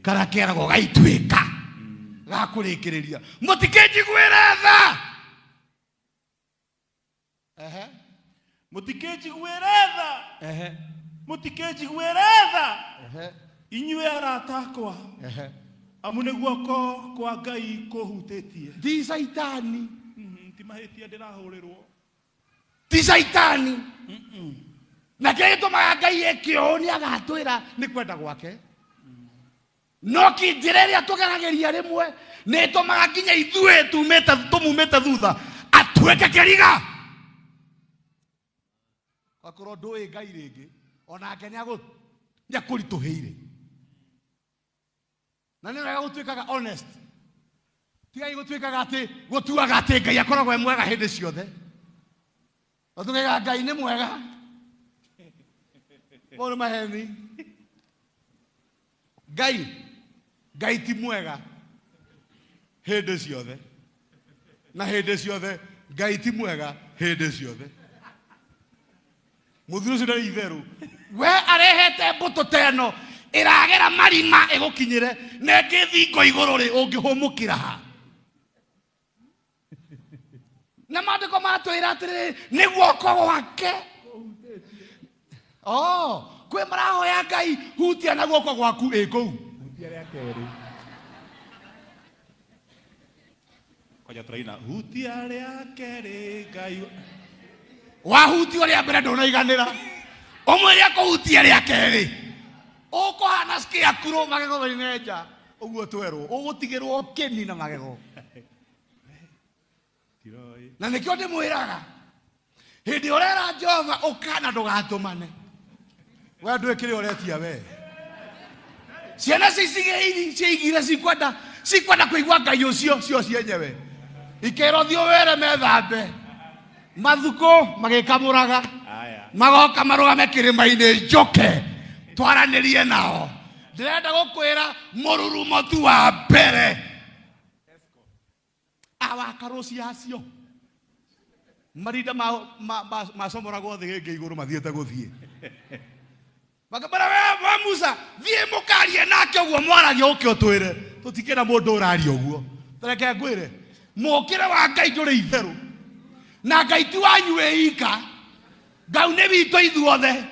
karĩa keragwo gaituĩka ga kũrĩkĩrĩria mũtikĩnjiguĩre tha
mũtikĩnjiguĩre tha mũtikĩnjiguĩre tha inyuĩ arata akwa amu nĩ guoko kwa Ngai kũhutĩtie
ti caitani
ti mahĩtia ndĩrahũrĩrwo
ti caitani na kĩrĩa gĩtũmaga Ngai eke ũũ nĩ agatwĩra nĩ kwenda gwake no njĩra ĩrĩa tũgeragĩria rĩmwe nĩ ĩtũmaga nginya ithuĩ tũmumĩte thutha atuĩke kĩriga akorwo ndũĩ Ngai rĩngĩ onake nĩakũritũhĩire na nĩ wega gũtuĩkaga honest tigai gũtuĩkaga atĩ gũtuaga atĩ Ngai akoragwo mwega hĩndĩ ciothe tũgaiga Ngai nĩ mwega Bora maheni Ngai ti mwega hĩndĩ ciothe na hĩndĩ ciothe Ngai ti mwega hĩndĩ ciothe mũthuri ũcio ndarĩ itherũ we arehete mbũtũ teno ĩragera marima ĩgũkinyĩre na ĩngĩ thingo igũrũ rĩ ũngĩhũmũkĩra ha na maandĩko matwĩra atĩrĩrĩ nĩ guoko gwake kwĩ marahoya Ngai hutia na guoko gwaku kũu
hutia rĩa kerĩ koja tũraina hutia rĩa kerĩ Ngai
wahutio rĩa mbere ndũnaiganĩra ũmwĩre akũhutia rĩa kerĩ ũkũhana scarecrow magego mena nja ũguo twerwo ũgũtigĩrwo kĩni na magego na nĩkĩo ndĩmwĩraga hĩndĩ ũrera Jehova ũkana ndũgatũmane we ndũĩ kĩrĩa ũretia we ciana ciigire cikwenda kũigua Ngai ũcio cio cienyewe ikero thio were methambe mathukũ magĩkamũraga magoka marũgame kĩrĩma-inĩ njoke twaranĩrie nao ndĩrenda gũkwĩra mũrurumo tu wa mbere awakarũcia acio marinda macomoragwo thĩ gĩkĩ igũrũ mathiĩte gũthiĩ makabara we Musa thiĩ mũkarie nake ũguo mwaragia ũke ũtwĩre tũtikĩra mũndũ ũraria ũguo tũreke ngwĩre mũkĩre wa Ngai ndũrĩ itherũ na Ngai ti wanyu ĩika Ngai nĩ witũ ithuothe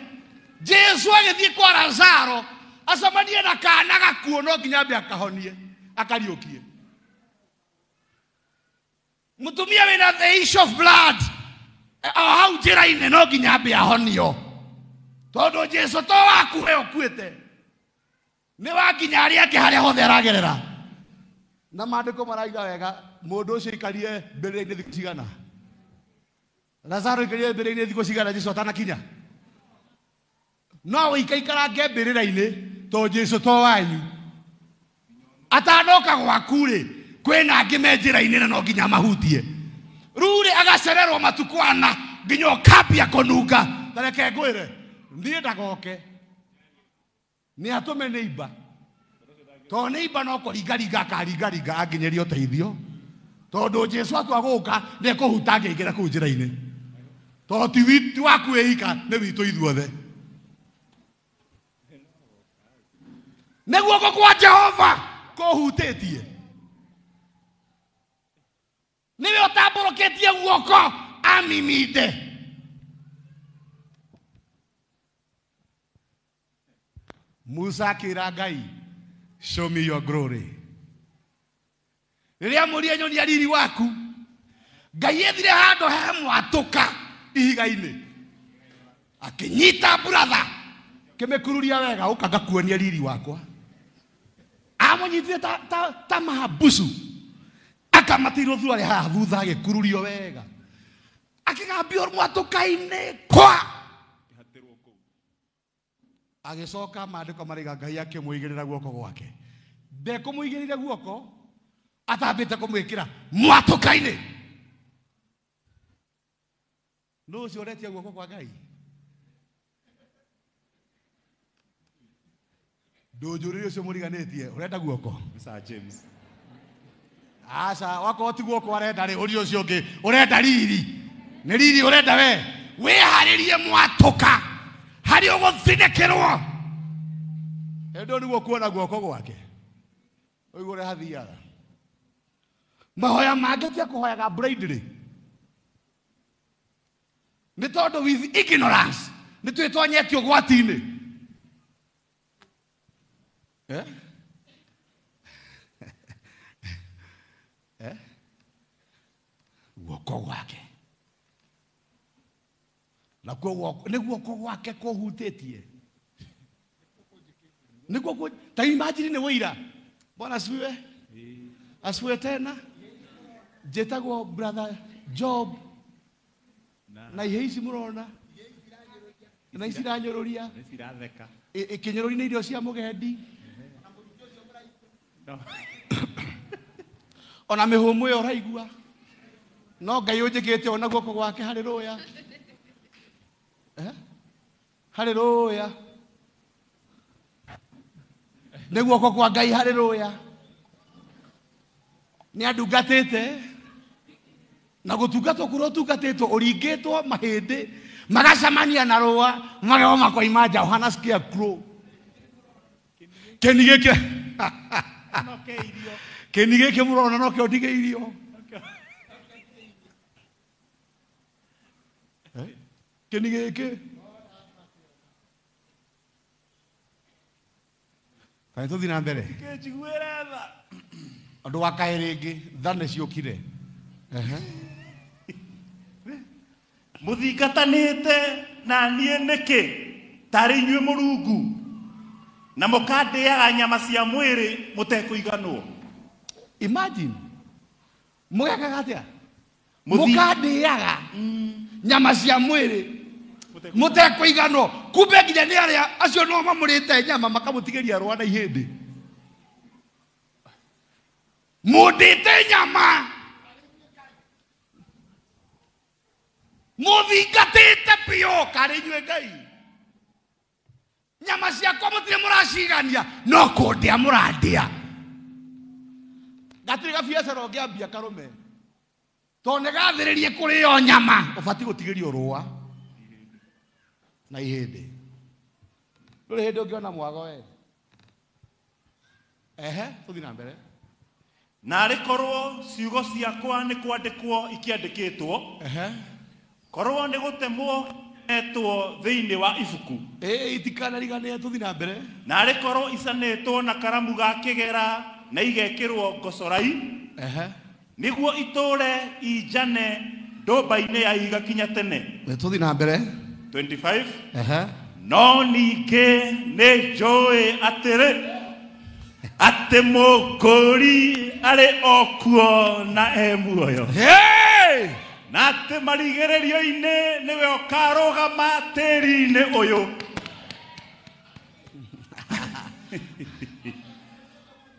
Jesu agĩthiĩ kwa Lazaro acemanie na kana gakuo no nginya ambe akahonie akariũkie mutumia wina the issue of blood hau njira-inĩ no nginya ambe ahonio tondu Jesu to waku we ukuĩte nĩ wakinya arĩa angĩ harĩa hothe aragerera na maandĩko maraiga wega mũndũ ũcio aikarire mbĩrĩra-inĩ thikũ cigana Lazaro aikarire mbĩrĩra-inĩ thikũ cigana Jesu atanakinya no ikaikarange mbĩrĩra-inĩ to Jesu to wanyu atanoka gwaku-rĩ kwĩna angĩ me njĩra-inĩ na no nginya mahutie rĩu-rĩ agacererwo matukũ ana nginya ũkambia kũnunga ta reke ngwĩre niĩ ndagoke nĩ atũme nĩimba to nĩimba no kũringaringa akaringaringa anginyeria ũteithio tondũ Jesu atua gũka nĩ ekũhuta angĩingĩra kũu njĩra-inĩ to ti waku wĩika nĩ witũ ithuothe nĩ guoko kwa Jehova kũhutĩtie nĩwe ũtambũrũkĩtie guoko amiminde Musa akĩra Ngai show me your glory rĩrĩa mũria nyonia riri waku Ngai ethire handũ he mwatũka ihiga-inĩ akĩnyita brother kĩmĩkururia wega ũka ngakuonia riri wakwa amũnyitire ta mahabusu akamatirwo thuarĩ haha thutha agĩkururio wega akĩgambio mwatũka-inĩ kwa agĩcoka maandĩko maraiga Ngai akĩmũigĩrĩra guoko gwake ndekũmũigĩrĩire guoko atambĩte kũmwĩkĩra mwatũka-inĩ no ũcio ũretia guoko kwa Ngai ndũnjũrĩre ũcio mũriganĩtie ũrenda guoko
Mr. James
aca wakorwo ti guoko arenda-rĩ ũria ũcio ũngĩ ũrenda riri nĩ riri ũrenda we wĩharĩrie mwatũka harĩ ũgũthinĩkĩrwo endo nĩguo kuona guoko gwake ũigũ ũrĩa hathiaga mahoya mangĩ tia kũhoyaga blindly nĩ tondũ with ignorance nĩ twĩtonyetio ũgwati-inĩ guoko gwake na nĩ guoko gwake kũhutĩtie nĩguo ta imagine nĩ wĩira Bwana asifiwe asifiwe tena njĩtagwo brother Job na ihe ici mũrona na ici iranyũrũria ikinyũrũria irio cia mũgendi ona mĩhũmũ ĩyo ũraigua no Ngai ũnjĩkĩte ona guoko gwake haleluya haleluya nĩ guoko kwa Ngai haleluya nĩ andungatĩte na gũtungatwo kũrĩa ũtungatĩtwo ũringĩtwo mahĩndĩ magacamania na rũa magego makoima nja ũhana scarecrow kĩni gĩkĩ kĩni gĩkĩ mũrona no kĩo ndigĩirio kĩni gĩkĩ kaĩ tũthiĩ na mbere andũ wa kaĩ rĩngĩ tha nĩ ciũkire
mũthingatanĩte na niĩ nĩkĩ tarĩ inyuĩ Mũrungu na mũkandĩaga nyama cia mwĩrĩ mũtekũiganwo
imagine mũgekaga atĩa mũkandĩaga nyama cia mwĩrĩ mũtekũiganwo kumbe nginya nĩ arĩa acio no mamũrĩte nyama makamũtigĩria rũa na ihĩndĩ mũndĩte nyama mũthingatĩte biũ karĩ inyuĩ Ngai nyama ciakwa mũtirĩ mũracigania no kũndĩa mũrandĩa gatirĩ gabiacara ũngĩambia Karũme to nĩ gathĩrĩrie kũrĩo nyama ũbatiĩ gũtigĩrio rũa na ihĩndĩ ndũrĩ hĩndĩ ũngĩona mwago we tũthiĩ na mbere
narĩ korwo ciugo ciakwa nĩ kwandĩkwo ikĩandĩkĩtwo korwo nĩ gũtemwo etwo thĩinĩ wa ibuku
itikanariganĩre tũthiĩ na mbere
narĩ korwo icanĩtwo na karamu ga kĩgera na igekĩrwo ngocorai niguo itore ijane ndomba-inĩ ya iga kinya tene.
Tuthi na mbere.
25.
No
ningĩ nĩ njũĩ atĩrĩ atĩ mũkũri arĩ o kuo na e muoyo. Na atĩ marigĩrĩrio-inĩ nĩwe ũkarũgama tĩri-inĩ ũyũ.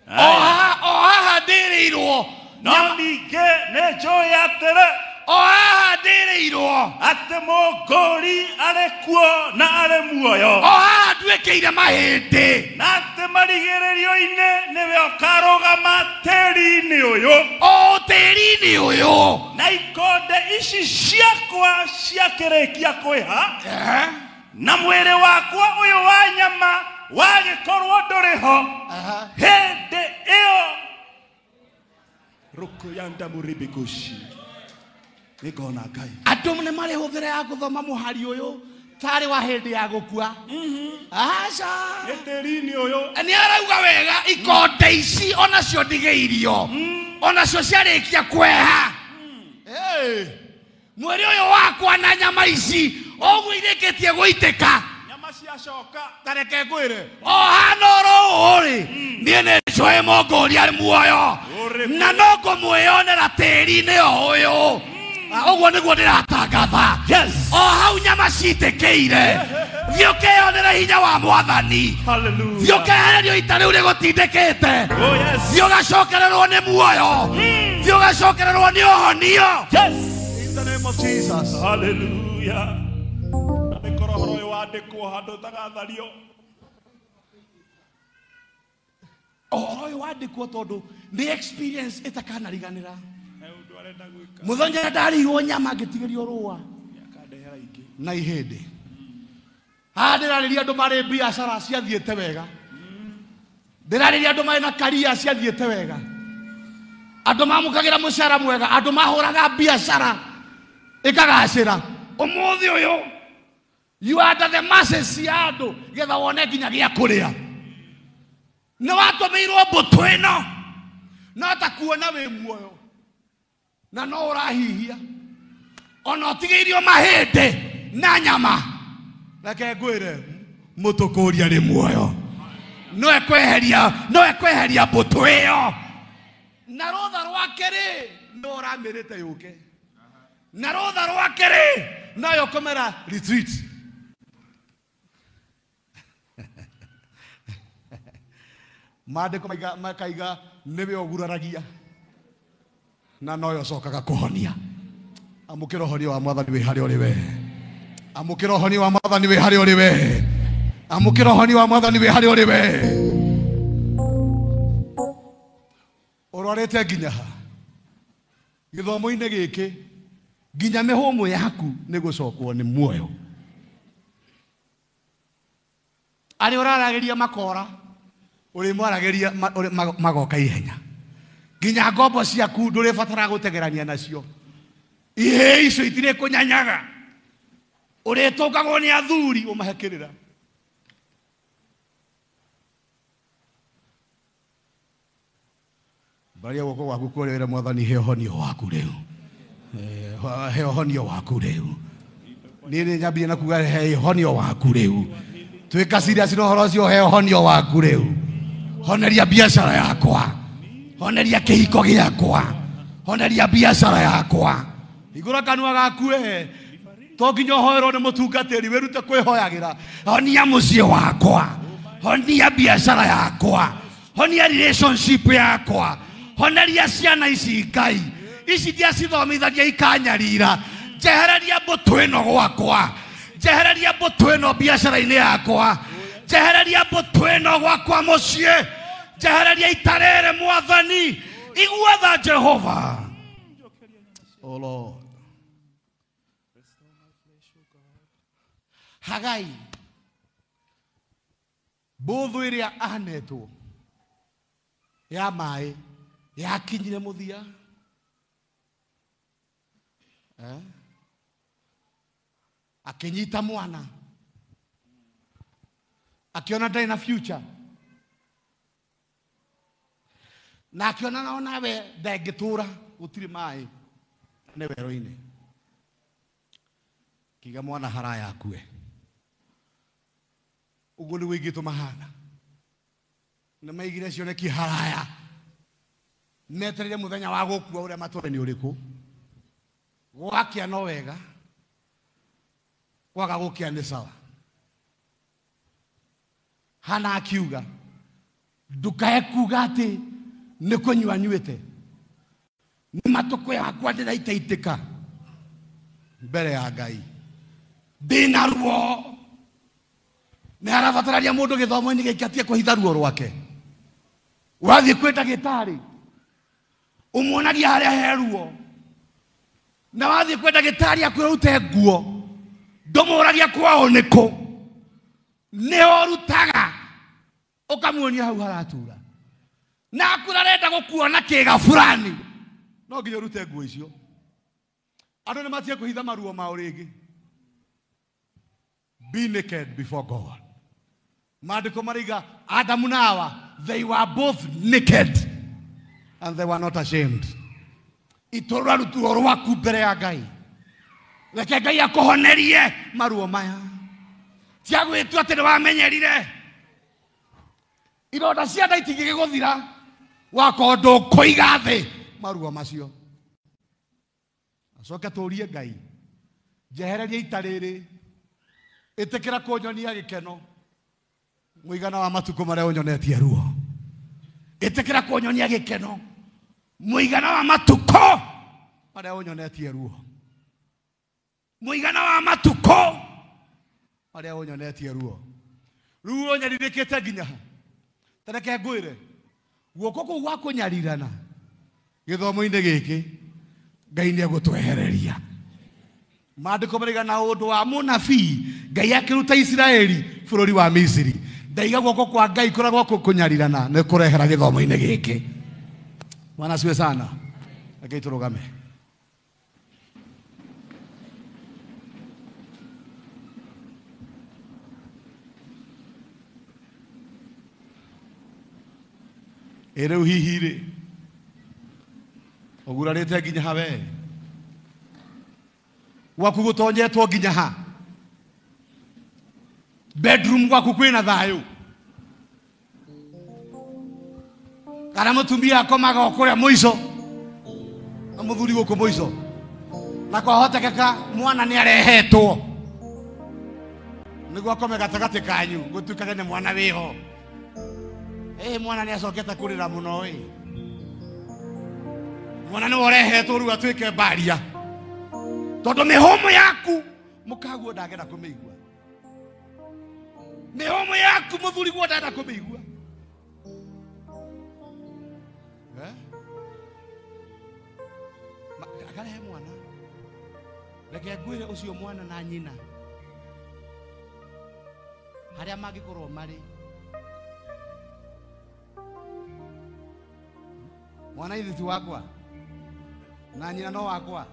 Oha ndĩrĩirwo.
No ningĩ nĩ njũĩ atĩrĩ
Oha ndĩrĩirwo.
atĩ mũkũri arĩ kuo na arĩ muoyo.
Oha nduĩkĩire mahĩndĩ.
Na atĩ marigĩrĩrio-inĩ nĩwe ũkarũgama tĩri-inĩ ũyũ.
O tĩri-inĩ ũyũ.
Na ikonde ici ciakwa ciakĩrĩkia kwĩha, na mwĩrĩ wakwa ũyũ wa nyama wagĩkorwo ndũrĩ ho, hĩndĩ ĩyo rũkũ ya ndamũrĩmbĩkũci nĩngona Ngai.
Andũ nĩ marĩ hũthĩra ya gũthoma mũhari ũyũ tarĩ wa hĩndĩ ya gũkua. Aca.
Nĩ tĩri-inĩ ũyũ.
Nĩ arauga wega ikonde ici onacio ndigĩirio. Onacio ciarĩkia kweha. Mwĩrĩ ũyũ wakwa na nyama ici ũguo irĩkĩtie gũitĩka.
Nyama ciacoka.
Tareke ngwĩre. Ohana oro ũrĩ. Niĩ nĩ njũĩ mũkũri arĩ muoyo. Na no ngũmwĩonera tĩri-inĩ ũyũ. Ũguo nĩguo ndĩratangatha. O hau nyama citĩkĩire. Thiĩ ũkeyonere hinya wa Mwathani. Thiĩ ũkehererio ita rĩu rĩgũtindĩkĩte. Thiĩ ũgacokererwo nĩ muoyo. Thiĩ ũgacokererwo nĩ ũhonio.
In the name of Jesus. Hallelujah. Nĩkorwo ũhoro ũyũ wandĩkwo handũ ũtagathario.
Ũhoro ũyũ wandĩkwo tondũ nĩ experience ĩtakanariganĩra. Mũthenya ndarĩirwo nyama ngĩtigĩrio rũa na ihĩndĩ. Ndĩrarĩria andũ marĩ biacara ciathiĩte wega. Ndĩrarĩria andũ marĩ na career ciathiĩte wega. Andũ mamũkagĩra mũcara mwega. Andũ mahũraga biacara ĩkagacĩra. Ũmũthĩ ũyũ you are the masses cia andũ getha wone nginya gĩa kũrĩa. Nĩ watũmĩirwo mbũtũ ĩno no ta kuona wĩ muoyo. Na no ũrahihia. Ona ũtigĩirio mahĩndĩ na nyama. Reke ngwĩre mũtũkũri arĩ muoyo. No ekweheria mbũtũ ĩyo. Na rũtha rwake rĩ no ũramĩrĩte yũke. Na rũtha rwake rĩ no yũkũmera retreat. Maandĩko makaiga nĩwe ũguraragia na no yocokaga kũhonia. Amũkĩra ũhonio wa Mwathani wĩ harĩa ũrĩ we. Amũkĩra ũhonio wa Mwathani wĩ harĩa ũrĩ we. Amũkĩra ũhonio wa Mwathani wĩ harĩa ũrĩ we. Ũrorete nginya ha. Gĩthomo-inĩ gĩkĩ nginya mĩhũmũ yaku nĩ gũcokwo nĩ muoyo. Arĩ ũraragĩria makora ũrĩ mwaragĩria magoka ihenya. Nginya ngombo ciaku ndũrĩbatara gũtegerania nacio. Ihĩ icio itirĩ kũnyanyaga. Ũrĩtũngagwo nĩ athuri ũmahekĩrĩra. Baria guoko gwaku kũrĩra Mwathani he ũhonio waku rĩu. He ũhonio waku rĩu. Niĩ nĩ nyambia na kuga he ũhonio waku rĩu. Twĩka serious na ũhoro ũcio he ũhonio waku rĩu. Honeria biacara yakwa. Honeria kĩhiko gĩakwa. Honeria biacara yakwa. Igũra kanua gaku to nginya ũhoerwo nĩ mũtungatĩri wĩrute kwĩhoyagĩra. Honia mũciĩ wakwa. Honia biacara yakwa. Honia relationship yakwa. Honeria ciana ici Ngai. Ici dia cithomithagia ikanyarira. Njehereria mbũtũ ĩno gwakwa. Njehereria mbũtũ ĩno biacara-inĩ yakwa. Njehereria mbũtũ ĩno gwakwa mũciĩ. Njehereria ita rĩrĩ Mwathani. Igua tha Jehova. Oh Lord. Hagai. Mbũthũ ĩrĩa anetwo ya maĩ yakinyire mũthia. Akĩnyita mwana. Akiona ndarĩ na future. Na akiona nawe ndangĩtũra gutiri mai ne wero-ini kiga mwana haraya akue uguo ni wigito mahana na maigire cioneki haraya metereire muthenya wa gukua uria matore ni uriku gwakia no wega kwaga gukia ni sawa. Hana akiuga ndukae kuga ati ni kunywa nywite ni matuko yakwa ndiraitaitika mbere ya Ngai ndina ruo ni arabatararia mundu githomo-ini giki atie kuhitha ruo rwake. Wathie kwi ndagitari umuonagia haria he ruo na wathie kwi ndagitari akwira rute nguo ndumuragia kwao niku nio rutaga ukamuonia hau haratura na akura renda gukuona kiga fulani no nginya rute nguo icio. Andu ni matie kuhitha maruo mao ringi. Be naked before God. Maandiko mariga Adamu na Hawa, they were both naked and they were not ashamed. Itorwa rutuo rwaku mbere ya Ngai. Reke Ngai akuhonerie maruo maya. Tiagwitu ati ni wamenyerire. Ironda cia nda itingigiguthira wako ndukuiga thi maruo macio. Acoke turie Ngai njehereria ita riri itikira kunyonia gikeno muigana wa matuko maria unyonetie ruo. Itikira kunyonia gikeno muigana wa matuko maria unyonetie ruo. Muigana wa matuko maria unyonetie ruo. Ruo nyaririkite nginya tareke ngwire guoko kuu gwa kunyarirana githomo-ini giki Ngai ni agutwehereria. Maandiko mariga na undu wa munabii Ngai akiruta Israeli bururi wa Misiri ndaiga guoko kwa Ngai kuragwo kunyarirana ni kurehera githomo-ini giki. Bwana asiwe sana. Ngai turugame. Ere uhihire ogurarite nginya hawe waku gutonjetwo nginya ha bedroom gwaku kwina thayu kana mutumia akomaga okuria muico na muthuri guku muico na kwahotekeka mwana ni arehetwo niguo akome gatagati kanyu gutukage ni mwana wiho. Mwana ni acokete kurira muno mwana ni worehetwo riu atuike baria tondu mihomo yaku mukaguo ndagenda kumeigua. Mihomo yaku muthuri guo ndagenda kumeigua. Akarehe mwana reke ngwire ucio mwana na nyina haria mangikorwo mari mwana ithu ti wakwa na nyina no wakwa.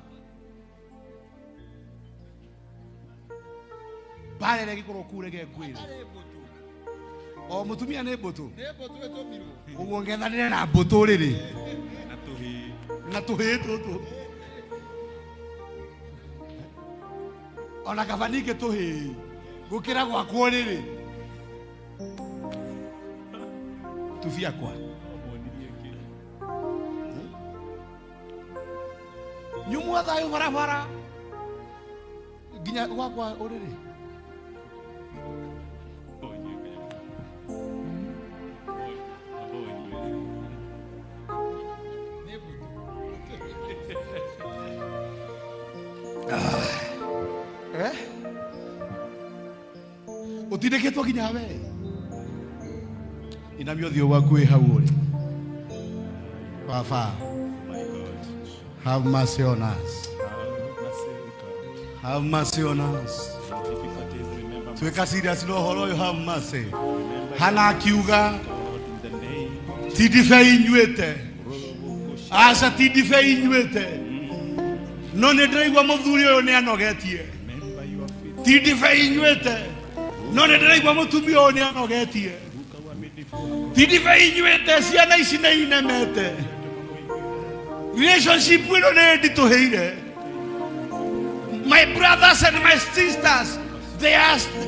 Barere gikorwo kurege ngwire o mutumia ni mbutu uguo ngethanire na mbutu riri na tuhi tutu ona kabanike tuhi gukira gwakwo riri tufia kwa nyumwa thayu barabara nginya gwakwa uriri utiriketwo nginya we inamio thio waku hau uri Baba. Have mercy on us. Have mercy on us. Tuweka serious no horo, you have mercy. Hana akiuga tidife inywete. Asa tidife inywete. No ne draigwa muthuri uyu ne anogetie. Tidife inywete. No ne draigwa mutumia uyu ne anogetie. Tidife inywete ciana ici ne inemete. Relationship ĩno nĩ nditũhĩire. My brothers and my sisters,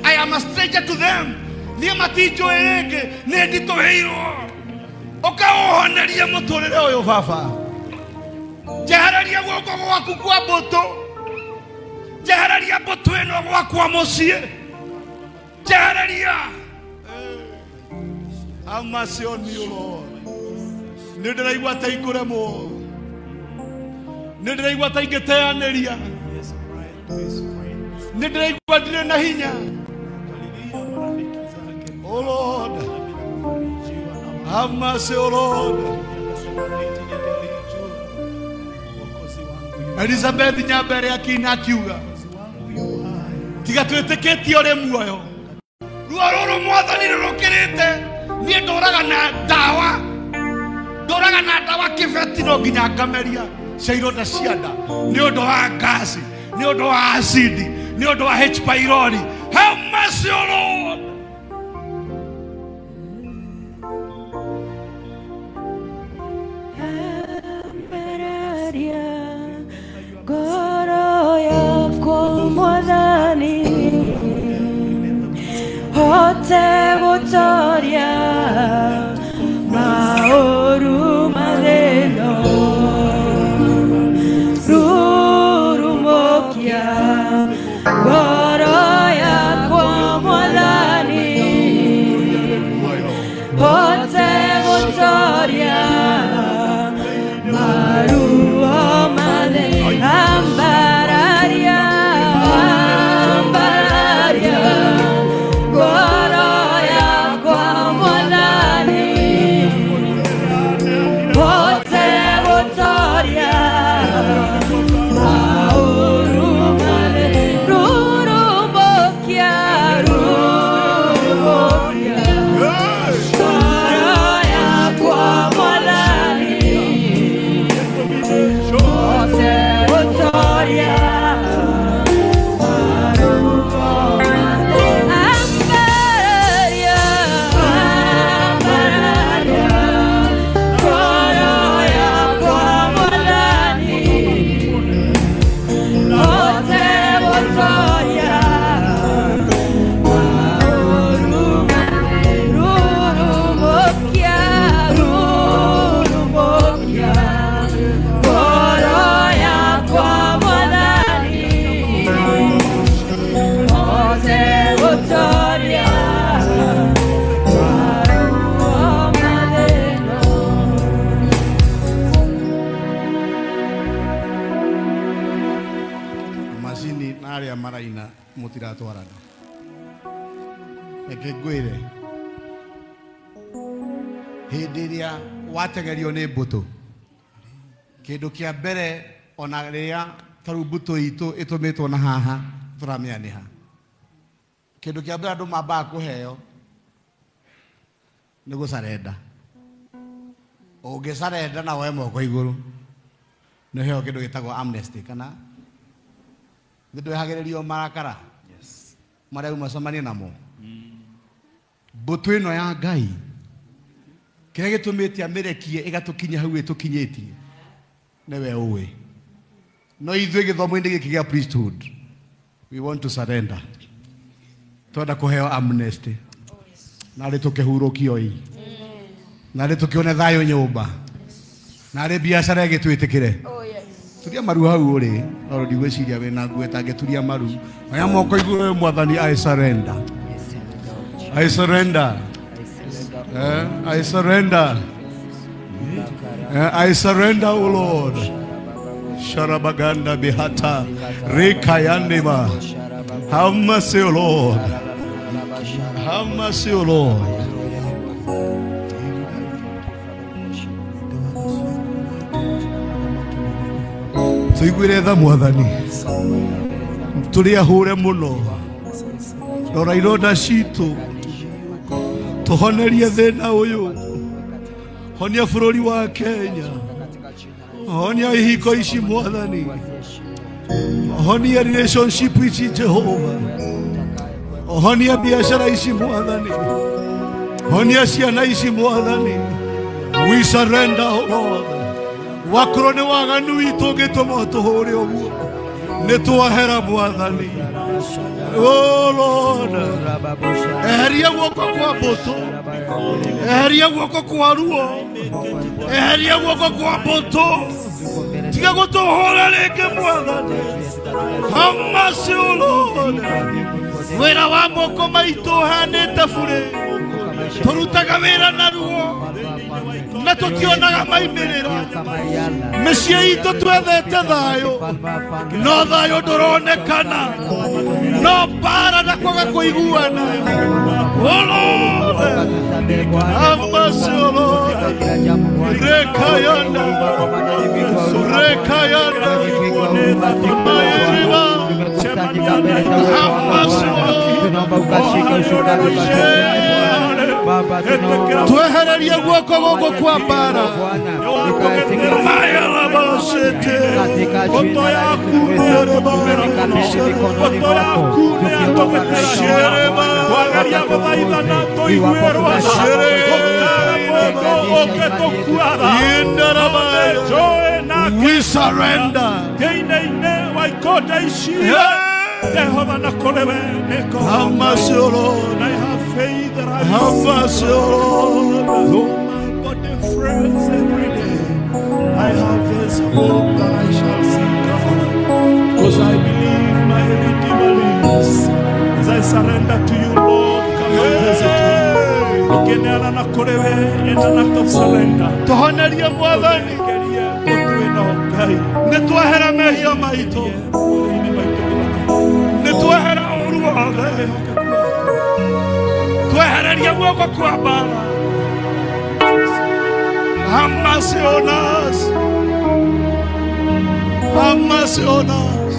I am a stranger to them. Niĩ matinjũĩ rĩngĩ, nĩ nditũhĩirwo. Ũkaũhoneria mũtũrĩre ũyũ baba. Njehereria guoko gwaku kwa mbũtũ. Njehereria mbũtũ ĩno gwakwa mũciĩ. Njehereria. Have mercy on me, O Lord. Nĩ ndĩraigua ta ikũremwo. Nĩ ndĩraigua ta ingĩteanĩria. Nĩ ndĩraigua ndirĩ na hinya. O Lord, have mercy, O Lord. Elizabeth Nyambere akina akiuga, tiga twĩtĩkĩtie ũrĩ muoyo. Ruo rũrũ Mwathani rũrũkĩrĩte. Niĩ ndũraga na ndawa. Ndũraga na ndawa kĩbeti no nginya ngameria cia ironda cia nda. Nĩ ũndũ wa ngasi, nĩ ũndũ wa acidi, nĩ ũndũ wa H. pylori. Have mercy, O Lord.
Ngoro yakwa Mwathani hote gũtoria maũru mathĩno rurumũkia ngoro yakwa Mwathani hote gũtoria maruo mathĩno ambararia ngoro yakwa Mwathani hote gũtoria maũru mathĩno rurumũkia
mutiratwarana. Reke ngwĩre hĩndĩ ĩrĩa watengerio nĩ mbũtũ, kĩndũ kĩa mbere ona rĩrĩa tarũ mbũtũ itũ ĩtũmĩtwo na haha tũramenya nĩ ha. Kĩndũ kĩa mbere andũ mambaga kũheo nĩ gũcarenda. Ũngĩcarenda na woe moko igũrũ nĩ heo kĩndũ gĩtagwo amnesty kana ndwehagĩrĩrio marakara marĩa umacemania namo. Mbũtũ ĩno ya Ngai kĩrĩa gĩtũmĩte amĩrekie ĩgatũkinya hau ĩtũkinyĩtie nĩwe ũĩ. No ithuĩ gĩthomo-inĩ gĩkĩ gĩa priesthood we want to surrender. Twenda kũheo amnesty na rĩ tũkĩhurũkio ii na rĩ tũkĩone thayũ nyũmba na rĩ biacara ĩgĩtwĩtĩkĩre. Turia maru hau ũrĩ oro ndigwĩciria wĩna nguo ĩtangĩturia maru. Oya moko igũrũ Mwathani, I surrender. I surrender. I surrender. I surrender, O Lord. Sharabaganda bihata rikayanima. Have mercy, O Lord. Have mercy, O Lord. Tuiguire tha Mwathani, tũrĩahũre mũno, rora ironda citũ, tũhonerie thĩna ũyũ, honia bũrũri wa Kenya, honia ihiko ici Mwathani, honia relationship ici Jehova, honia biashara ici Mwathani, honia ciana ici Mwathani. We surrender, O Lord. wakorwo nĩ waganu witũ ũngĩtũma tũhũre ũguo nĩ twahera Mwathani. Oh Lord, eheria guoko kwa mbũtũ, eheria guoko kwa ruo, eheria guoko kwa mbũtũ, tiga gũtũhũra rĩngĩ Mwathani. Have mercy, oh Lord. Wĩra wa moko maitũ ũhanĩte burĩ, tũrutaga wĩra na ruo na tũtionaga maimĩrĩra. Mĩciĩ itũ twethete thayũ, no thayũ ndũronekana, no mbara na kwaga kũiguana. Oh Lord, have mercy, oh Lord. Rekayana, rekayana, maeriva. Have mercy, oh Lord. Twehererie guoko gũkũ kwa mbara. Maya labasete, oto yaku nereba, oto yaku nereba, wagaria gũthaithana tũiguĩrwo we surrender. Have mercy, O Lord. I have faith that I have mercy, O Lord. Though my body frails every day, I have this hope that I shall see God, because I believe my Redeemer lives. As I surrender to you, Lord, come and visit me. In an act of surrender. Netuahera mehia maito, netuahera uruaga, tuahereria guoko kwa mbara. Have mercy on us, have mercy on us,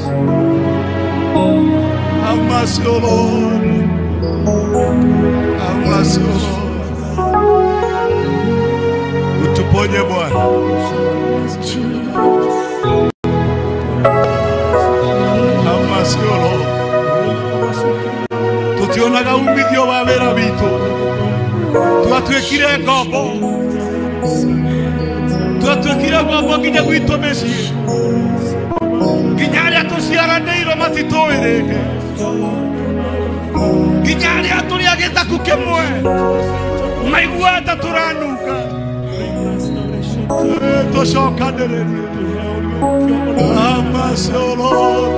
have mercy, O Lord, have mercy, O Lord. Utuponye Bwana. Tutionaga umithio wa wĩra witũ, twatuĩkire ngombo, twatuĩkire ngombo nginya gwitũ mĩciĩ, nginya arĩa tũciaranĩirwo matitũĩ rĩngĩ, nginya arĩa tũrĩ a gĩthaku kĩmwe maigua ta tũranunga. Tũcokanĩrĩrie. Have mercy, O Lord.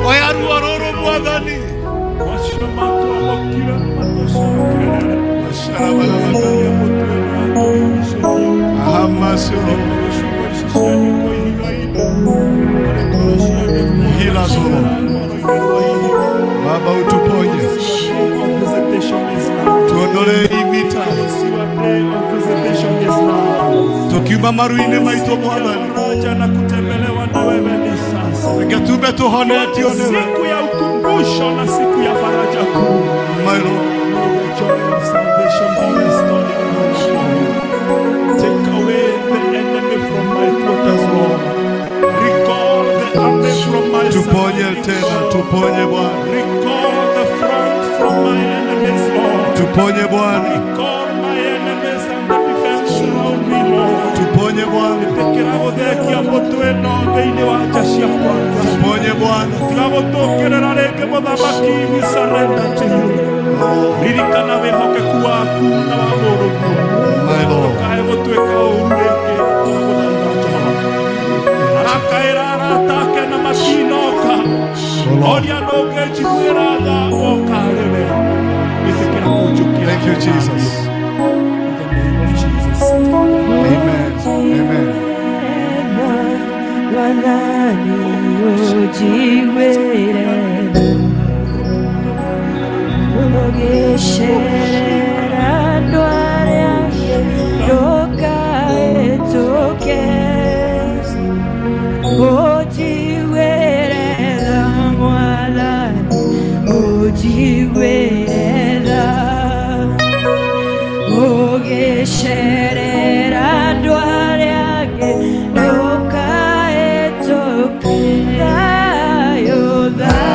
Oya ruo rũrũ Mwathani. Have mercy, O Lord. Heal us, O Lord. Baba utuponye. Tuondolee vita. Tukiuma maruine maitũ Mwathani. Ngetume tuhonetio nĩwe. Siku ya ukumbusho na siku ya faraja kuu. My Lord. Joy of salvation be restored in my life. Take away the enemy from my quarters, Lord. Recall the army from my side. Tuponye tena, tuponye Bwana. Recall the front from my enemies, Lord. Tuponye Bwana. Recall my enemies and the defense around me, Lord. Tuponye Bwana. Tekeragothekia mutweno thĩinĩ wa nja cia kwanza. Tuponye Bwana. Tigagutuũkĩrĩra rĩngĩ mũthamaki, we surrender to you. Ririkana wĩhokeku waku na wa mũrũguo. My Lord. Ndũkae gũtuĩka ũũru rĩngĩ. Arakaĩra arata ake na makinoka. Oria ndũngĩnjiguĩra tha woka rĩwe. Thank you, Jesus. Amen. Amen.
Dayo, dayo,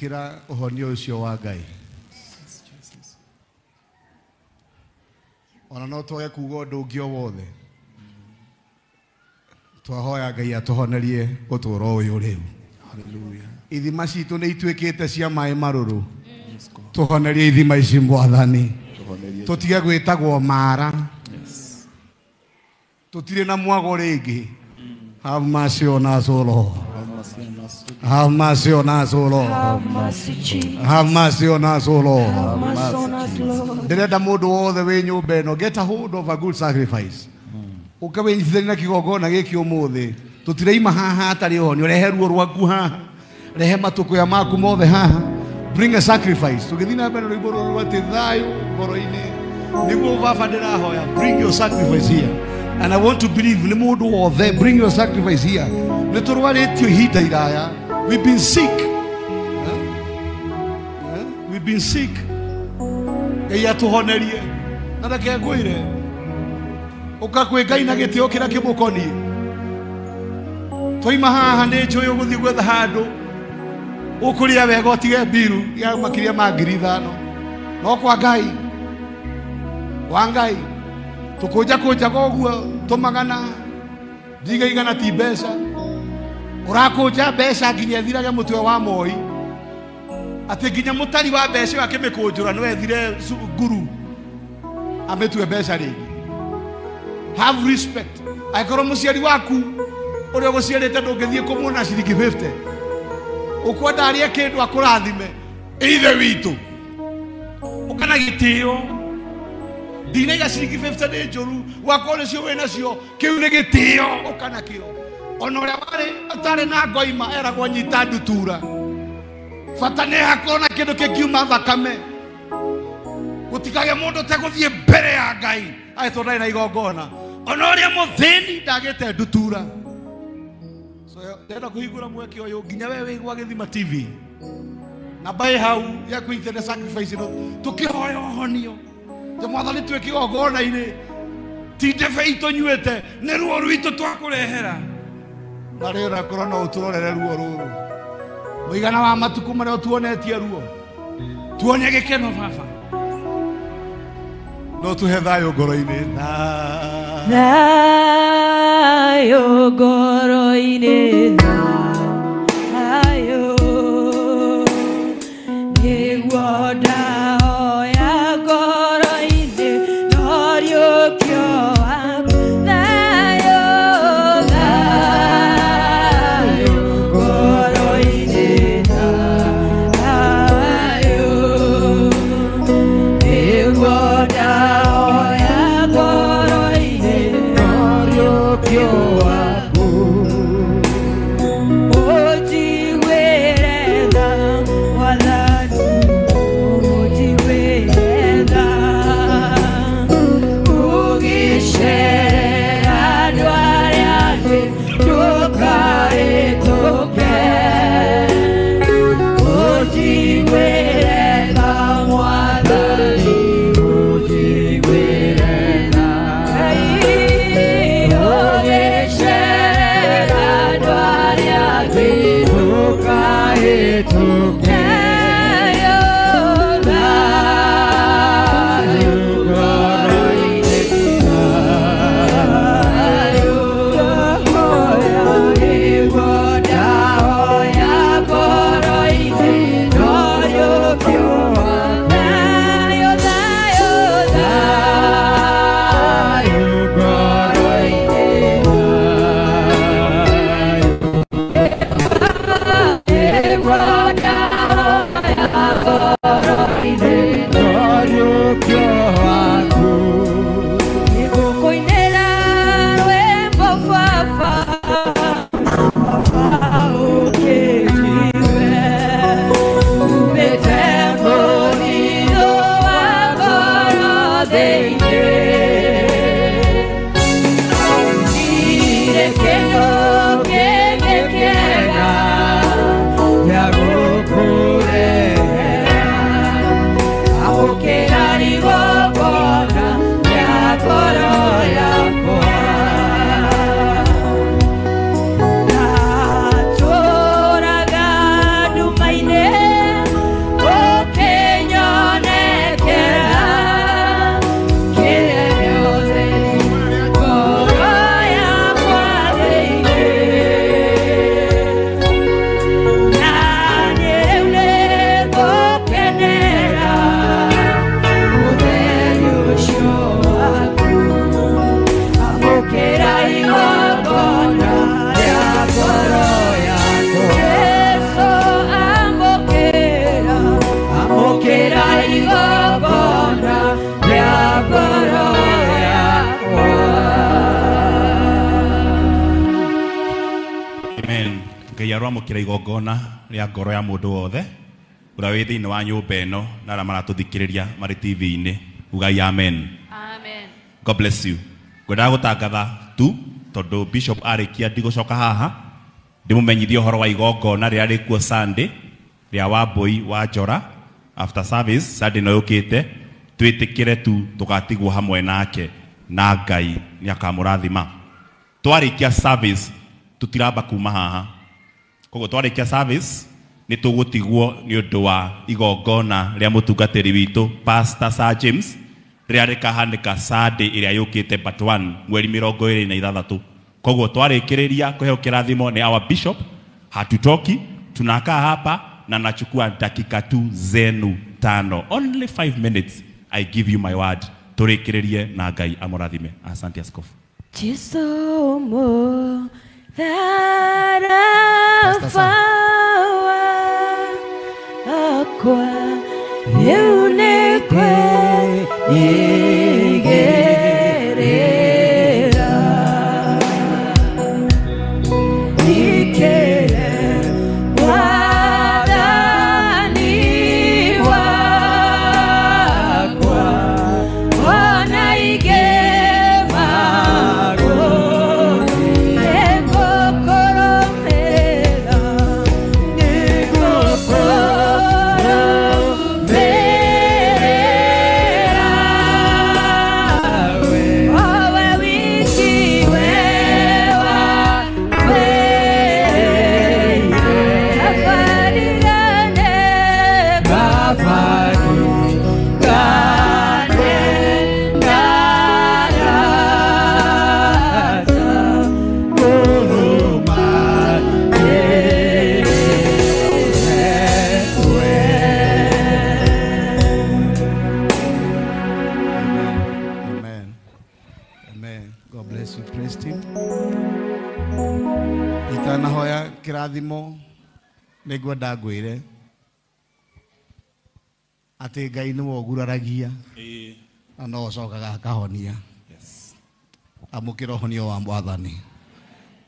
gukira uhonio ucio wa Ngai. Ona no twage kuga undu ungi o wothe. Twahoya Ngai atuhonerie uturo uyu riu. Hallelujah. Ithima citu ni ituikite cia mai maruru. Tuhonerie ithima ici Mwathani. Tutige gwitagwo mara. Tutire na mwago ringi. Have mercy on us, O Lord. Have mercy on us, O Lord.
Have mercy, Jesus.
Have mercy on us, O Lord.
Have mercy on us, Lord.
Ndirenda mundu wothe wi nyumba ino get a hold of a good sacrifice. Ukawenyithania na kigongona giki umuthi. Tutireima haha atari honi rehe ruo rwaku haha. Rehe matukuya maku mothe haha. Bring a sacrifice. Tugithina mbere rwimbo ruru ati thayu ngoro-ini. Niguo baba ndirahoya. Bring your sacrifice here. And I want to believe ni mundu wothe bring your sacrifice here. Niturwaritio ihinda iraya. We've been sick. We've been sick. Ngai atuhonerie. Na ndake ngwire. Ukakwe Ngai na gitio kira kimukonie. Toima haha ni njuĩ ũgũthiĩ gwetha handũ. Ũkũrĩa wega ũtige mbiru ya makiria ma 5,000. No kwa Ngai. Wa Ngai. Tukuja goguo tumagana. Ndiga igana ti mbeca. Urakuja mbeca nginya thirage mutwe wa Moi. Ati nginya mutari wa mbeca wake mikunjura no ethire nguru. Ametwe mbeca ringi. Have respect. Aikoro muciari waku uri guciarite ndungithie kumuna ciringi 50. Ukwenda arie kindu akurathime. Ithe witu. Ukana gitio. Dinaiga ciringi 50 ni njuru wakore cio wena cio kiu ni gitio ukana kio. Ona uria wari atari na ngoima eragwo nyita ndutura. Fata ni hakona kindu kingiuma thakame. Gutikage mundu teguthie mbere ya Ngai. Aito ndai na igongona. Ona uria muthini ndagite ndutura. So ndenda kuhingura mweke uyu nginya wewe wigwa Githima TV. Na bai hau ya kuitene sacrifice no tukihoya honio. Mwathani twe kigongona-ini ti ndebe itu nyuite ni ruo rwitu twakurehera. Na riu rakorwo no uturorere ruo ruru. Muigana wa matuku maria tuonetie ruo. Tuone gikeno baba. No tuhe thayo ngoro-ini.
Thayo ngoro-ini. Thayo niguo ndahoya ngoro-ini. Norio kio waku. Thayo, thayo ngoro-ini. Thayo niguo ndahoya ngoro-ini. Norio kio waku. Ojiwere Mwathani. Ojiwere ugisherera andũ arĩa angĩ ndũkahĩtũke. Ũnjiguĩre tha Mwathani, ũnjiguĩre tha. Ũgĩcerera andũ arĩa angĩ ndũkahĩtũke. Yeah.
Ngai aroamũkĩra igongona rĩa ngoro ya mũndũ wothe ũrĩa wĩ thĩinĩ wa nyũmba ĩno na arĩa maratũthikĩrĩria marĩ TV-inĩ. Ugai amen.
Amen.
God bless you. Ngwendaga gũtangatha tu tondũ Bishop arĩkia ndigũcoka haha ndĩmũmenyithie ũhoro wa igongona rĩrĩa rĩkuo Sunday rĩa Wambui wa Njora after service Sunday no yũkĩte twĩtĩkĩre tu tũgatigwo hamwe nake na Ngai nĩakamũrathima. Twarĩkia service tutiramba kuma haha. Koguo twarĩkia service nĩ tũgũtigwo nĩ ũndũ wa igongona rĩa mũtungatĩri witũ Pastor Sir James rĩrĩa rĩkahanĩka Sunday ĩrĩa yũkĩte but 1 mweri 26. Koguo twarĩkĩrĩria kũheo kĩrathimo nĩ our bishop, hatutoki, tunakaa hapa na nachukua dakika tu zenu 5. Only 5 minutes. I give you my word. Tũrĩkĩrĩrie na Ngai amũrathime. Asante askofu.
Chisomo that I found aqua unique igerera ikere wadani wakwa ona igema
kĩrathimo nĩngwenda ngwĩre atĩ Ngai nĩwe ũguraragia na no ũcokaga akahonia. Amũkĩra ũhonio wa Mwathani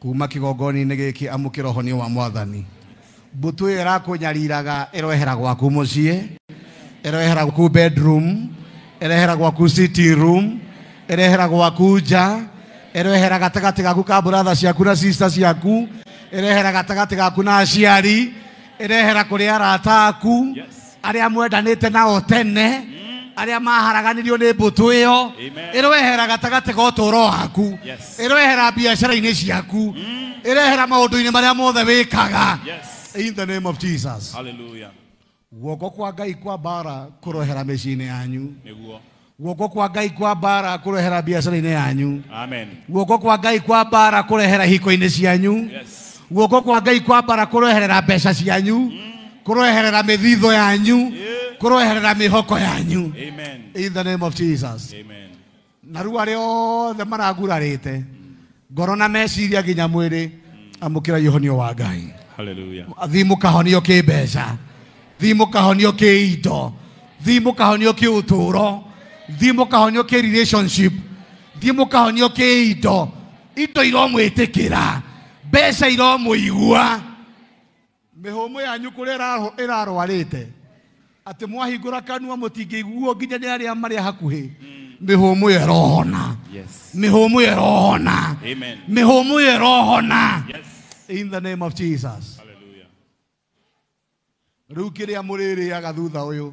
kuma kĩgongona-inĩ gĩkĩ, amũkĩra ũhonio wa Mwathani. Mbũtũ ĩyo ĩrakũnyariraga ĩroehera gwaku mũciĩ, ĩroehera gwaku bedroom, ĩroehera gwaku sitting room, ĩroehera gwaku nja, ĩroehera gatagatĩ gaku ka brother ciaku na sister ciaku, ĩroehera gatagatĩ gaku na aciari, ĩroehera kũrĩ arata aku arĩa mwendanĩte nao tene, arĩa maharaganirio nĩ mbũtũ ĩyo, ĩroehera gatagatĩ ga ũtũũro waku, ĩroehera biacara-inĩ ciaku, ĩroehera maũndũ-inĩ marĩa mothe wĩkaga. In the name of Jesus.
Hallelujah.
Guoko kwa Ngai kwa bara kũroehera mĩciĩ-inĩ yanyu. Guoko kwa Ngai kwa bara kũroehera biacara-inĩ yanyu.
Amen.
Guoko kwa Ngai kwa bara kũroehera hiko-inĩ cianyu. Guoko kwa Ngai kwa bara kũroehera mbeca cianyu, kũroehera mĩthitho yanyu, kũroehera mĩhoko yanyu.
Amen.
In the name of Jesus.
Amen.
Na rĩu arĩa othe maragurarĩte ngoro na meciria nginya mwĩrĩ, amũkĩra ihonio wa Ngai.
Hallelujah.
Thiĩ mũkahonio kĩmbeca, thiĩ mũkahonio kĩindo, thiĩ mũkahonio kĩũtũũro, thiĩ mũkahonio kĩ-relationship, thiĩ mũkahonio kĩindo, indo iromwĩtĩkĩra, mbeca iromũigua. Mĩhũmũ yanyu kũrĩa ĩrarwarĩte atĩ mwahingũra kanua mũtingĩiguo nginya nĩ arĩa marĩa hakuhĩ, mĩhũmũ ĩyo ĩrohona. Mĩhũmũ ĩyo ĩrohona. Mĩhũmũ ĩyo ĩrohona. In the name of Jesus.
Hallelujah.
Rĩu kĩrĩa mũrĩrĩaga thutha ũyũ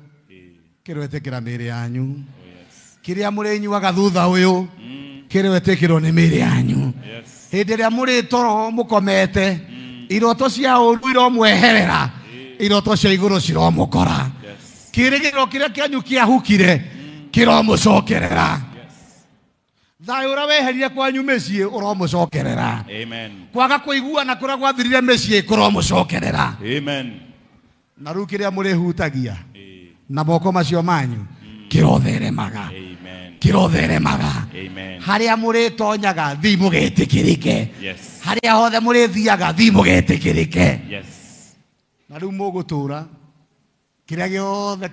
kĩroetĩkĩra mĩĩrĩ yanyu, kĩrĩa mũrĩnyuaga thutha ũyũ kĩroetĩkĩrwo nĩ mĩĩrĩ yanyu. Hĩndĩ ĩrĩa mũrĩ toro mũkomete, iroto cia ũũru iromweherera, iroto cia igũrũ ciromũkora. Kĩĩrĩgĩrĩro kĩrĩa kĩanyu kĩahukire kĩromũcokerera. Thayũ ũrĩa weherire kwanyu mĩciĩ ũromũcokerera. Kwaga kũiguana kũrĩa gwathirire mĩciĩ kũromũcokerera. Na rĩu kĩrĩa mũrĩhutagia na moko macio manyu kĩrotheremaga, kĩrotheremaga. Harĩa mũrĩtonyaga thiĩ mũgetĩkĩrĩke, harĩa hothe mũrĩthiaga thiĩ mũgetĩkĩrĩke. Na rĩu mũgũtũũra kĩrĩa gĩothe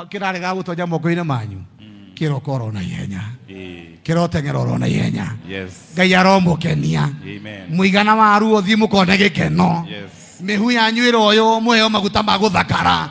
kĩrarega gũtonya moko-inĩ manyu kĩrokora na ihenya, kĩroteng'era oro na ihenya. Ngai aromũkenia, mũigana wa ruo thiĩ mũkone gĩkeno, Mihu yanyu iroyo muheo maguta ma guthakara.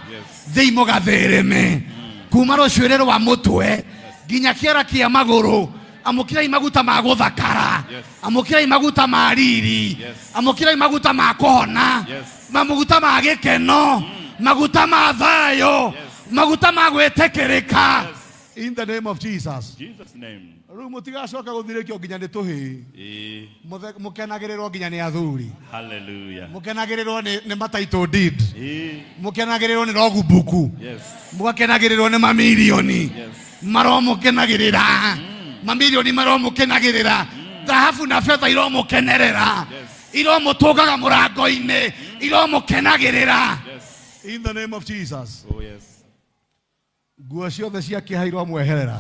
Thiimo gathereme. Kuma rucwiriro wa mutwe nginya kiara kia maguru. Amukirai maguta ma guthakara. Amukirai maguta ma riri. Amukirai maguta ma kuhona. Maguta ma gikeno. Maguta ma thayo. Maguta ma gwetekereka. In the name of Jesus.
Jesus name.
Mutigacoka guthirikio nginya ni tuhi. Mukenagiriro nginya ni athuri.
Hallelujah.
Mukenagiriro ni mataito deed. Mukenagiriro ni rogubuku. Mukenagiriro ni mamilioni. Maro mukenagirira. Mamilioni maro mukenagirira. Dhahabu na fedha iro mukenerera. Iro mutugaga murango-ini. Iro mukenagirira. In the name of Jesus.
Oh yes.
Nguo ciothe cia kihairwo mweherera.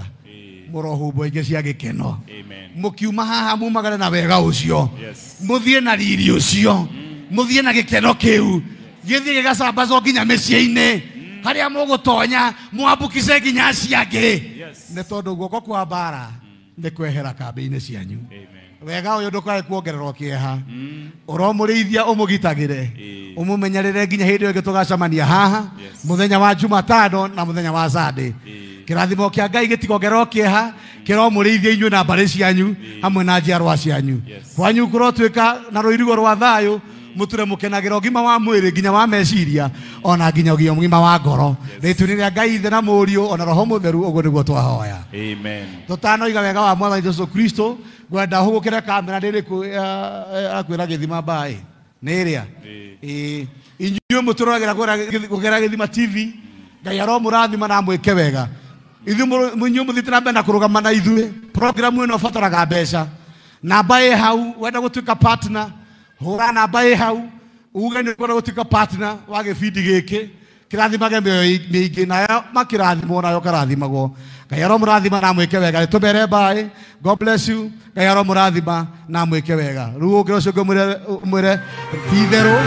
Murohumbo ingi cia gikeno.
Amen.
Mukiuma haha mumagare na wega ucio.
Yes.
Muthie na riri ucio. Muthie na gikeno kiu. Githie gigacabaco nginya micii-ini. Haria mugutonya mwambukice nginya aciangi. Ni tondu guoko kwa mbara ni kwehera kambi-ini cianyu. Wega uyu ndukae kuongererwo kieha. Uromurithia umugitagire. Umumenyerere nginya hindi iyo tugacamania haha muthenya wa Jumatano na muthenya wa Sunday. Kirathimo kia Ngai gitikongererwo kieha kiromurithia inyuĩ na mbari cianyu hamwe na njiarwa cianyu. Kwanyu kurotwika na ruirigo rwa thayo muture mukenagira ũgima wa mwĩrĩ nginya wa meciria ona nginya ũgima wa ngoro. Rĩtu-inĩ rĩa Ngai Ithe na Mũriũ ona Roho Mũtheru ũguo nĩguo twahoya.
Amen.
Tutanoiga wega wa Mwathani Jesũ Kristo ngwenda hũgũkĩre kamera ndĩrĩkũ akwĩra gĩthima mbaĩ nĩ ĩrĩa inyuĩ mũtũroragĩra kũgera gĩthima TV. Ngai aromũrathima na mwĩke wega. Inyuĩ mũthiĩte na mbere na kũrũgama na ithuĩ. Program ĩno ĩbataraga mbeca. Namba ĩ hau wenda gũtuĩka partner. Hura namba ĩ hau uge nĩ kwenda gũtuĩka partner wa gĩbindi gĩkĩ. Kĩrathimage mĩoyo mĩingĩ nayo makĩrathimwo nayo karathimagwo. Ngai aromũrathima na mwĩke wega. Nĩtũmere mbaĩ. God bless you. Ngai aromũrathima na mwĩke wega. Rĩu ũngĩra ũcio ngũmwĩre ti itherũ.